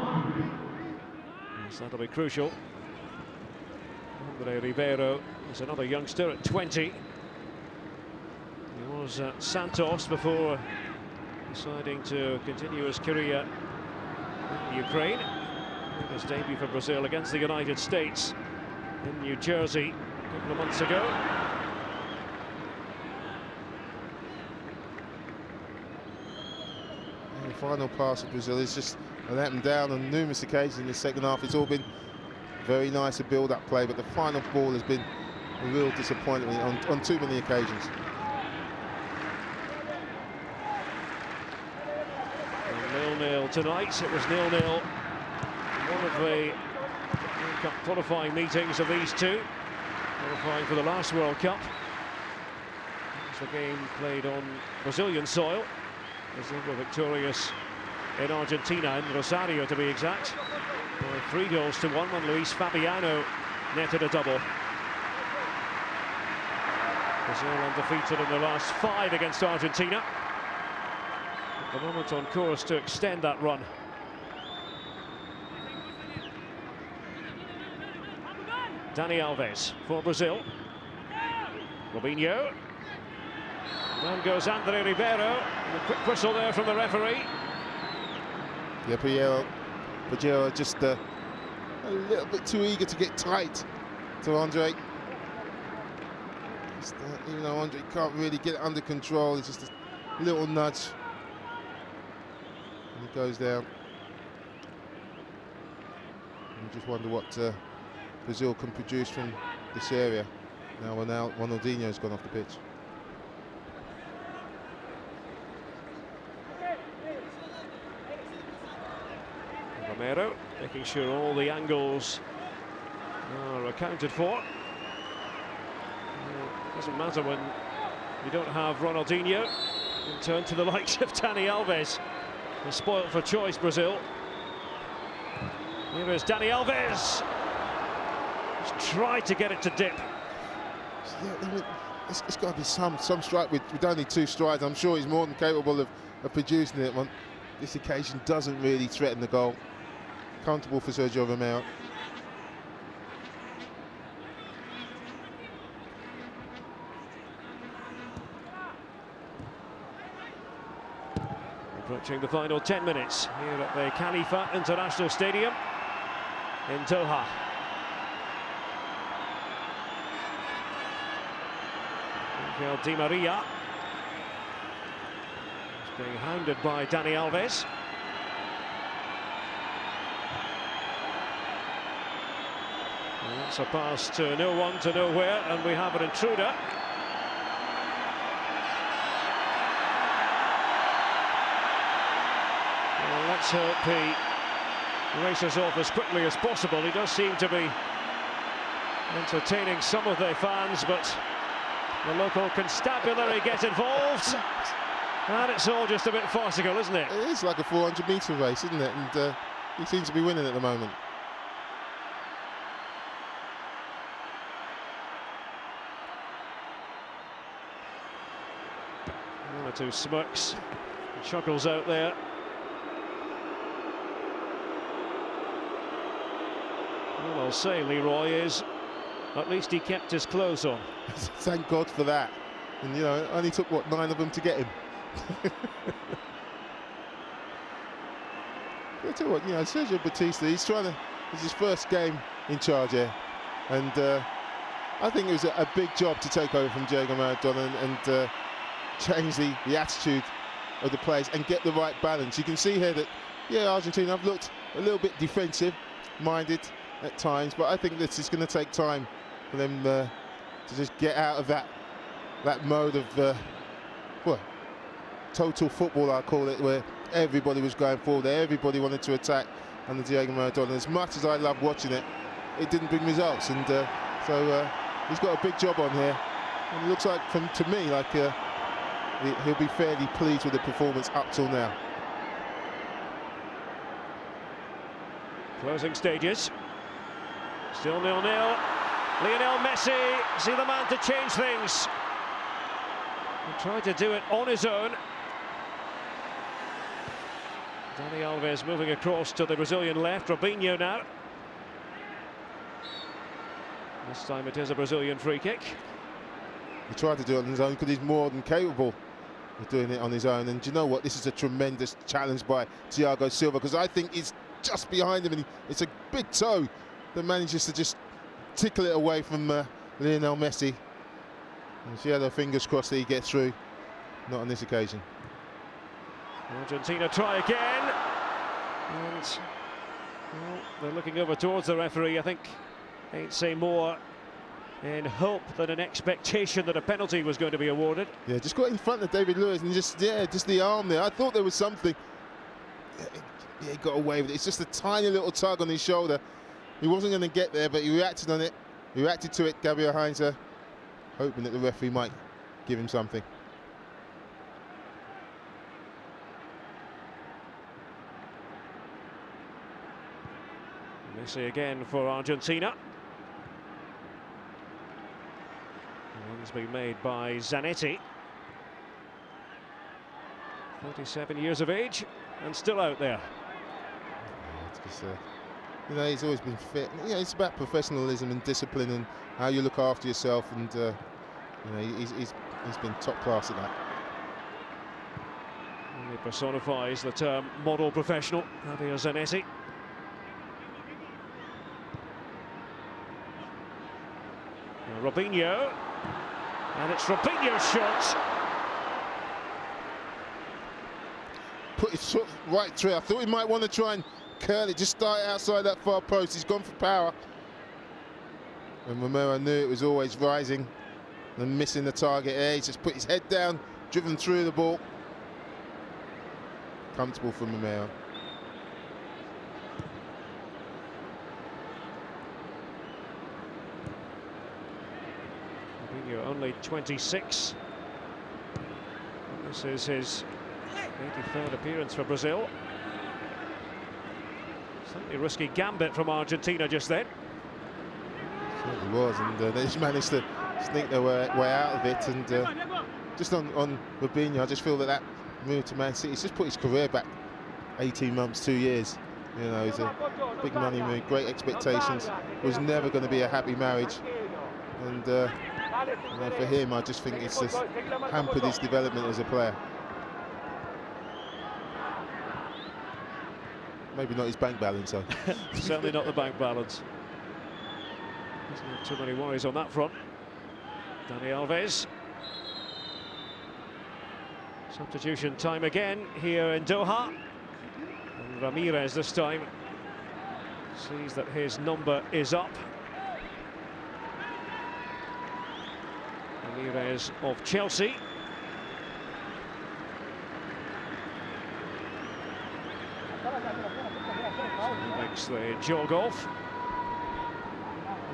Yes, that'll be crucial. Andre Ribeiro is another youngster at 20. He was at Santos before deciding to continue his career in Ukraine. Made his debut for Brazil against the United States in New Jersey a couple of months ago. Final pass of Brazil is just let them down on numerous occasions in the second half. It's all been very nice, a build-up play, but the final ball has been a real disappointment on too many occasions. 0-0 tonight. It was 0-0. One of the World Cup qualifying meetings of these two, qualifying for the last World Cup. It's the game played on Brazilian soil. Brazil were victorious in Argentina, in Rosario to be exact. 3-1 when Luis Fabiano netted a double. Brazil undefeated in the last 5 against Argentina. At the moment on course to extend that run. Dani Alves for Brazil. Robinho. Down goes Andre Ribeiro. And a quick whistle there from the referee. Yeah, Pareja just a little bit too eager to get tight to Andre. Even though Andre can't really get it under control, it's just a little nudge. And he goes down. And you just wonder what Brazil can produce from this area. Now Ronaldinho's gone off the pitch. Romero making sure all the angles are accounted for. Doesn't matter when you don't have Ronaldinho. You can turn to the likes of Dani Alves. They're spoilt for choice, Brazil. Here is Dani Alves. He's tried to get it to dip. Yeah, I mean, it's got to be some strike. With only 2 strides, I'm sure he's more than capable of producing it. On this occasion, doesn't really threaten the goal. Comfortable for Sergio Romero. Approaching the final 10 minutes here at the Khalifa International Stadium in Doha. Di María is being hounded by Dani Alves. And that's a pass to no one to nowhere, and we have an intruder. Well, let's hope he races off as quickly as possible. He does seem to be entertaining some of the fans, but the local constabulary get involved, and it's all just a bit farcical, isn't it? It is like a 400-metre race, isn't it? And he seems to be winning at the moment. One or two smirks, chuckles out there. All I'll say, Leroy, is at least he kept his clothes on. Thank God for that. And you know, it only took what, 9 of them to get him. I tell you what, you know, Sergio Batista, it's his first game in charge here, and I think it was a big job to take over from Diego Maradona and change the attitude of the players and get the right balance. You can see here that, yeah, Argentina have looked a little bit defensive-minded at times, but I think this is going to take time for them to just get out of that mode of well, total football, I call it, where everybody was going forward, everybody wanted to attack under Diego Maradona. As much as I love watching it, it didn't bring results, and so he's got a big job on here, and it looks like, to me, like he'll be fairly pleased with the performance up till now. Closing stages. Still 0-0. Lionel Messi, see the man to change things. He tried to do it on his own. Dani Alves moving across to the Brazilian left. Robinho now. This time it is a Brazilian free kick. He tried to do it on his own because he's more than capable of doing it on his own. And do you know what? This is a tremendous challenge by Thiago Silva, because I think he's just behind him, and it's a big toe that manages to just tickle it away from Lionel Messi. And she had her fingers crossed that he gets through. Not on this occasion. Argentina try again. And well, they're looking over towards the referee. I think they'd say more in hope than an expectation that a penalty was going to be awarded. Yeah, just got in front of David Luiz and just the arm there. I thought there was something. Yeah, he got away with it. It's just a tiny little tug on his shoulder. He wasn't going to get there, but he reacted on it. He reacted to it, Gabriel Heinze, hoping that the referee might give him something. Messi again for Argentina. One's been made by Zanetti. 37 years of age and still out there. You know, he's always been fit. You know, it's about professionalism and discipline and how you look after yourself, and you know, he's been top class at that. And he personifies the term model professional, Javier Zanetti. Now Robinho, and it's Robinho's shot. Put his foot right through. I thought he might want to try and curl it, just start outside that far post. He's gone for power. And Romero knew it was always rising and missing the target there. He's just put his head down, driven through the ball. Comfortable for Romero. Robinho only 26. This is his 83rd appearance for Brazil. Slightly risky gambit from Argentina just then. Certainly was, and they just managed to sneak their way out of it. And just on Robinho, I just feel that move to Man City, he's just put his career back 18 months, 2 years. You know, it's a big money move, great expectations. It was never going to be a happy marriage, and you know, for him, I just think it's just hampered his development as a player. Maybe not his bank balance, though. Certainly not the bank balance. Doesn't have too many worries on that front. Dani Alves. Substitution time again here in Doha. And Ramirez this time sees that his number is up. Ramirez of Chelsea. He makes the jog off.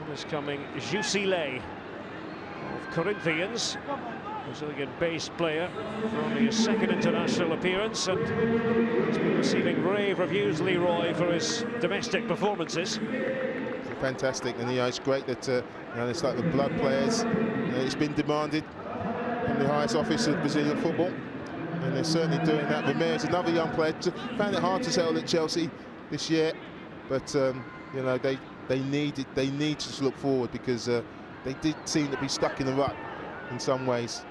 And is coming Jusilei of Corinthians, Brazilian base player for only his second international appearance, and he's been receiving rave reviews, Leroy, for his domestic performances. Fantastic, and yeah, it's great that you know, it's like the blood players. It's been demanded from the highest office of Brazilian football, and they're certainly doing that. Ramirez, another young player, found it hard to settle at Chelsea this year, but you know, they need to look forward, because they did seem to be stuck in the rut in some ways,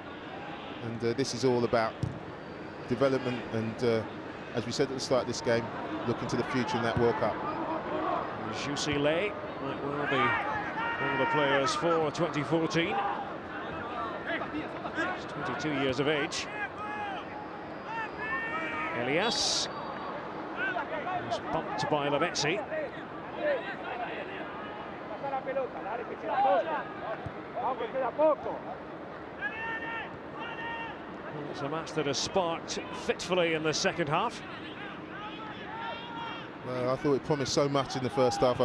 and this is all about development and, as we said at the start of this game, looking to the future in that World Cup. Jusilei might well be one of the players for 2014. He's 22 years of age. Elias was bumped by Lavezzi. Well, it's a match that has sparked fitfully in the second half. Well, I thought it promised so much in the first half.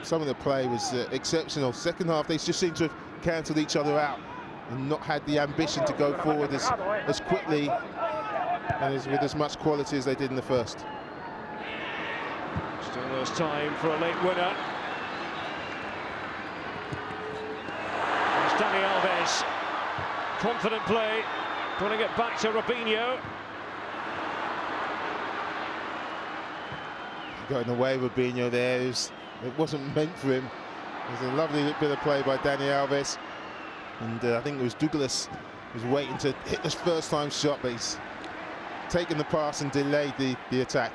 Some of the play was exceptional. Second half, they just seemed to have cancelled each other out and not had the ambition to go forward as quickly and with as much quality as they did in the first. Still there's time for a late winner. There's Dani Alves. Confident play, putting it back to Robinho. Got in the way of Robinho there. It wasn't meant for him. It was a lovely bit of play by Dani Alves, and I think it was Douglas who was waiting to hit this first time shot, but he's taken the pass and delayed the attack.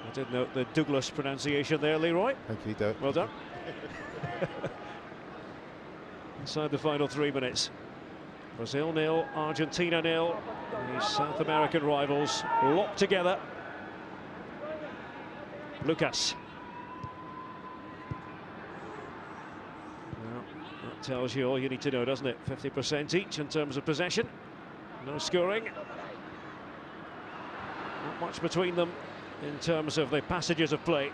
I did note the Douglas pronunciation there, Leroy. Thank you, Doug. Well done. Inside the final 3 minutes. Brazil 0, Argentina 0. These South American rivals locked together. Lucas. Well, that tells you all you need to know, doesn't it? 50% each in terms of possession. No scoring. Not much between them in terms of the passages of play.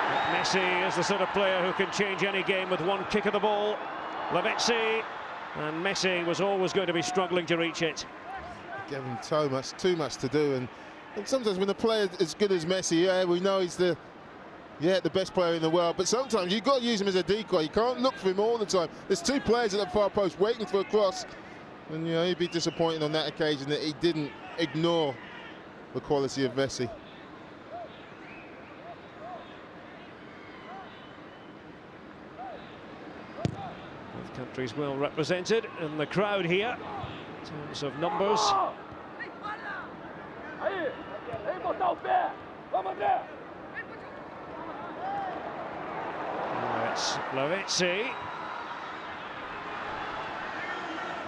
But Messi is the sort of player who can change any game with one kick of the ball. Lavezzi, and Messi was always going to be struggling to reach it. Give him too much to do, and sometimes when a player as good as Messi, yeah, we know he's the best player in the world, but sometimes you've got to use him as a decoy. You can't look for him all the time. There's two players at the far post waiting for a cross, and he'd be disappointed on that occasion that he didn't ignore the quality of Messi. Both countries well represented in the crowd here in terms of numbers. It's Lavezzi.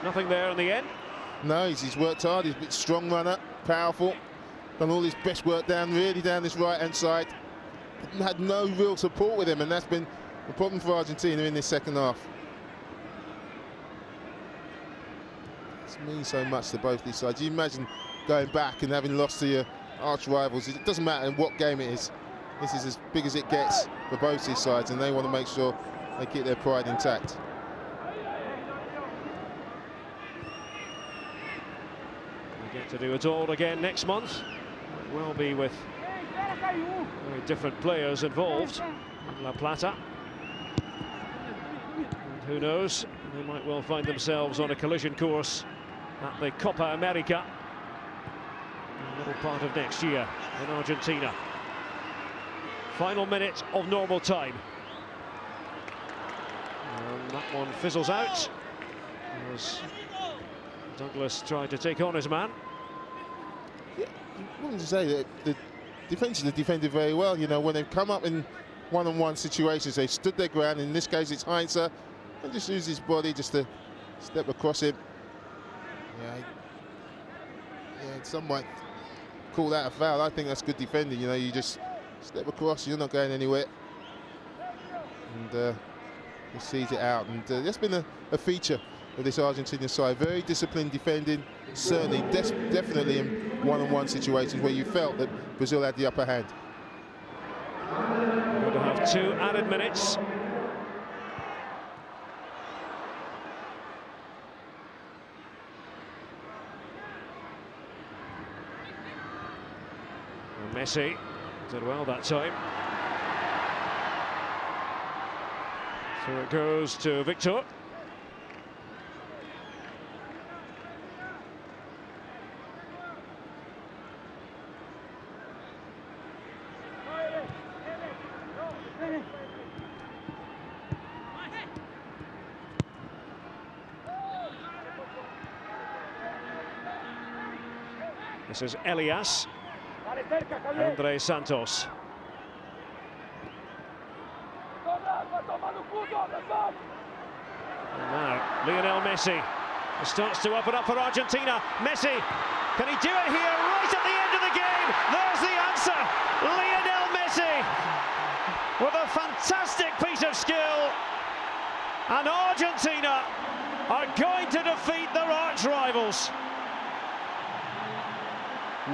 Nothing there in the end. No, he's worked hard. He's a bit strong runner, powerful. Done all his best work down this right-hand side. Had no real support with him, and that's been the problem for Argentina in this second half. It means so much to both these sides. You imagine going back and having lost to your arch rivals. It doesn't matter in what game it is. This is as big as it gets for both these sides, and they want to make sure they keep their pride intact. We get to do it all again next month. It will be with very different players involved in La Plata. And who knows, they might well find themselves on a collision course at the Copa America in the middle part of next year in Argentina. Final minute of normal time. And that one fizzles out as Douglas tried to take on his man. Yeah, I wouldn't say that the defenders have defended very well. When they've come up in one-on-one situations, they've stood their ground. In this case, it's Heinze, and just use his body just to step across him. Yeah, some might call that a foul. I think that's good defending. You just step across, you're not going anywhere. And he sees it out. And that's been a feature of this Argentinian side. Very disciplined defending, certainly, definitely in one-on-one situations where you felt that Brazil had the upper hand. We're going to have 2 added minutes. And Messi did well that time. So it goes to Victor. This is Elias. Andrés Santos. And now Lionel Messi starts to open up for Argentina. Messi, can he do it here right at the end of the game? There's the answer. Lionel Messi with a fantastic piece of skill, and Argentina are going to defeat their arch rivals.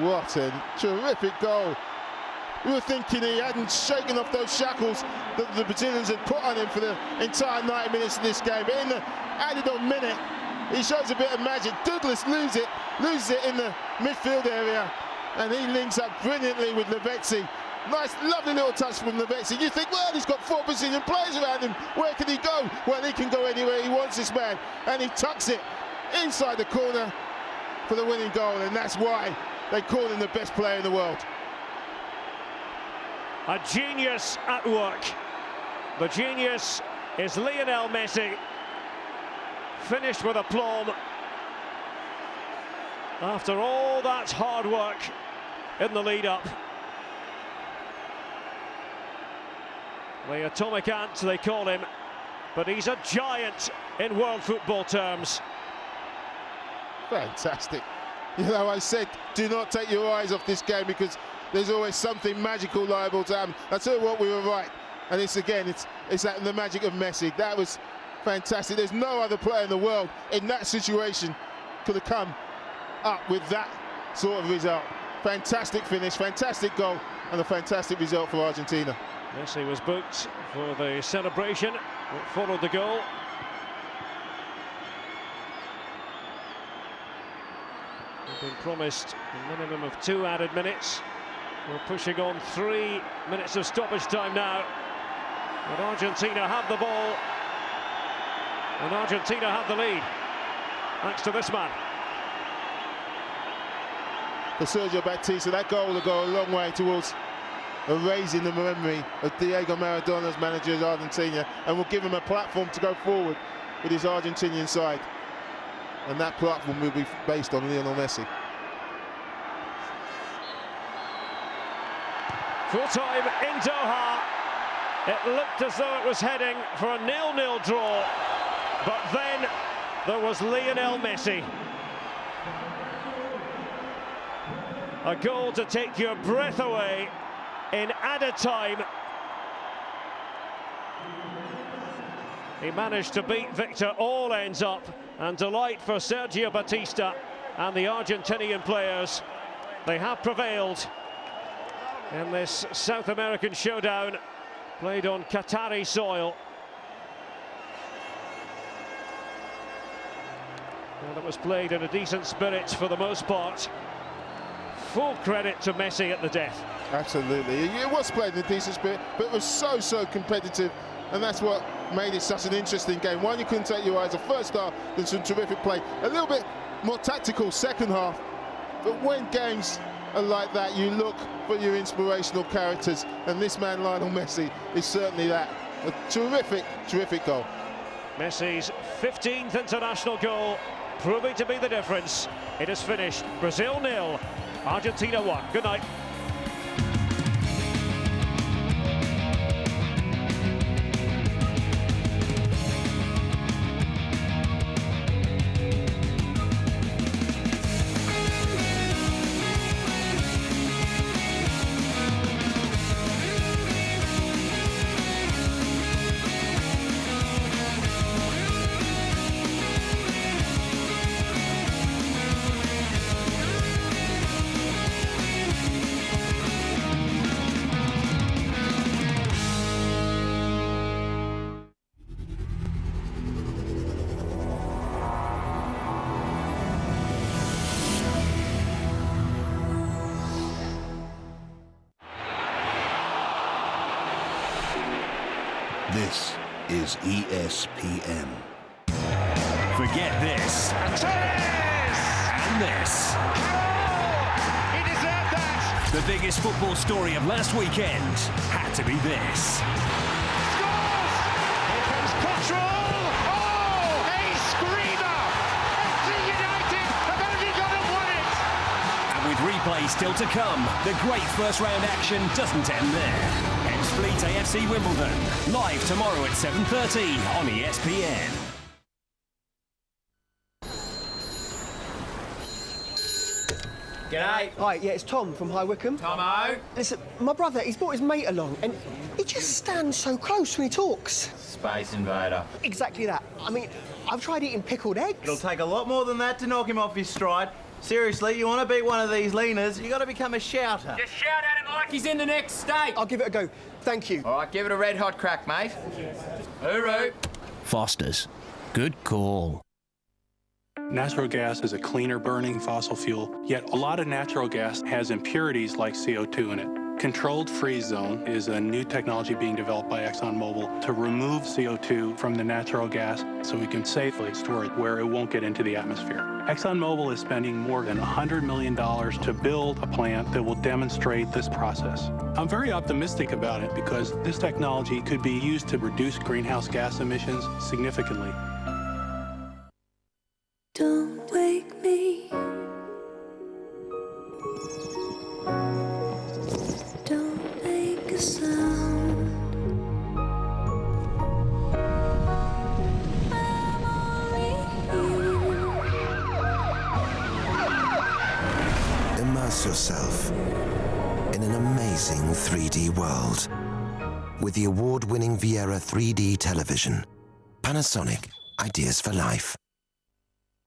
What a terrific goal. We were thinking he hadn't shaken off those shackles that the Brazilians had put on him for the entire 90 minutes of this game. But in the added-on minute, he shows a bit of magic. Douglas loses it in the midfield area, and he links up brilliantly with Lavezzi. Nice, lovely little touch from Lavezzi. You think, well, he's got 4 Brazilian players around him. Where can he go? Well, he can go anywhere he wants, this man. And he tucks it inside the corner for the winning goal, and that's why they call him the best player in the world. A genius at work. The genius is Lionel Messi. Finished with aplomb. After all that hard work in the lead-up. The atomic ant, they call him, but he's a giant in world football terms. Fantastic. I said, do not take your eyes off this game, because there's always something magical liable to happen. I tell you what, we were right. And it's that the magic of Messi. That was fantastic. There's no other player in the world in that situation could have come up with that sort of result. Fantastic finish, fantastic goal, and a fantastic result for Argentina. Messi was booked for the celebration that followed the goal. We've been promised a minimum of 2 added minutes. We're pushing on 3 minutes of stoppage time now. But Argentina have the ball. And Argentina have the lead. Thanks to this man. For Sergio Baptista, that goal will go a long way towards erasing the memory of Diego Maradona's manager of Argentina, and will give him a platform to go forward with his Argentinian side. And that platform will be based on Lionel Messi. Full time in Doha. It looked as though it was heading for a 0-0 draw, but then there was Lionel Messi. A goal to take your breath away in added time. He managed to beat Victor, all ends up, and delight for Sergio Baptista and the Argentinian players. They have prevailed in this South American showdown played on Qatari soil. Well, it was played in a decent spirit for the most part. Full credit to Messi at the death. Absolutely, it was played in a decent spirit, but it was so competitive, and that's what made it such an interesting game. One, you couldn't take your eyes. The first half, there's some terrific play, a little bit more tactical second half, but when games are like that, you look for your inspirational characters, and this man Lionel Messi is certainly that. A terrific goal. Messi's 15th international goal, proving to be the difference. It is finished. Brazil 0, Argentina 1. Good night. This is ESPN. Forget this. And this. He deserved that. The biggest football story of last weekend had to be this. Scores! Here comes Control! Oh, a screamer! FC United have only got to win it! And with replay still to come, the great first round action doesn't end there. Fleet AFC Wimbledon, live tomorrow at 7:30 on ESPN. G'day. Hi, yeah, it's Tom from High Wycombe. Tomo. Listen, my brother, he's brought his mate along, and he just stands so close when he talks. Space Invader. Exactly that. I mean, I've tried eating pickled eggs. It'll take a lot more than that to knock him off his stride. Seriously, you want to beat one of these leaners, you got to become a shouter. Just shout at him like he's in the next state. I'll give it a go. Thank you. All right, give it a red hot crack, mate. Hooroo. Foster's. Good call. Natural gas is a cleaner burning fossil fuel, yet a lot of natural gas has impurities like CO2 in it. Controlled freeze zone is a new technology being developed by ExxonMobil to remove CO2 from the natural gas so we can safely store it where it won't get into the atmosphere. ExxonMobil is spending more than $100 million to build a plant that will demonstrate this process. I'm very optimistic about it because this technology could be used to reduce greenhouse gas emissions significantly. Don't wake me. Don't make a sound. I'm only here. Immerse yourself in an amazing 3D world with the award-winning Viera 3D television. Panasonic, ideas for life.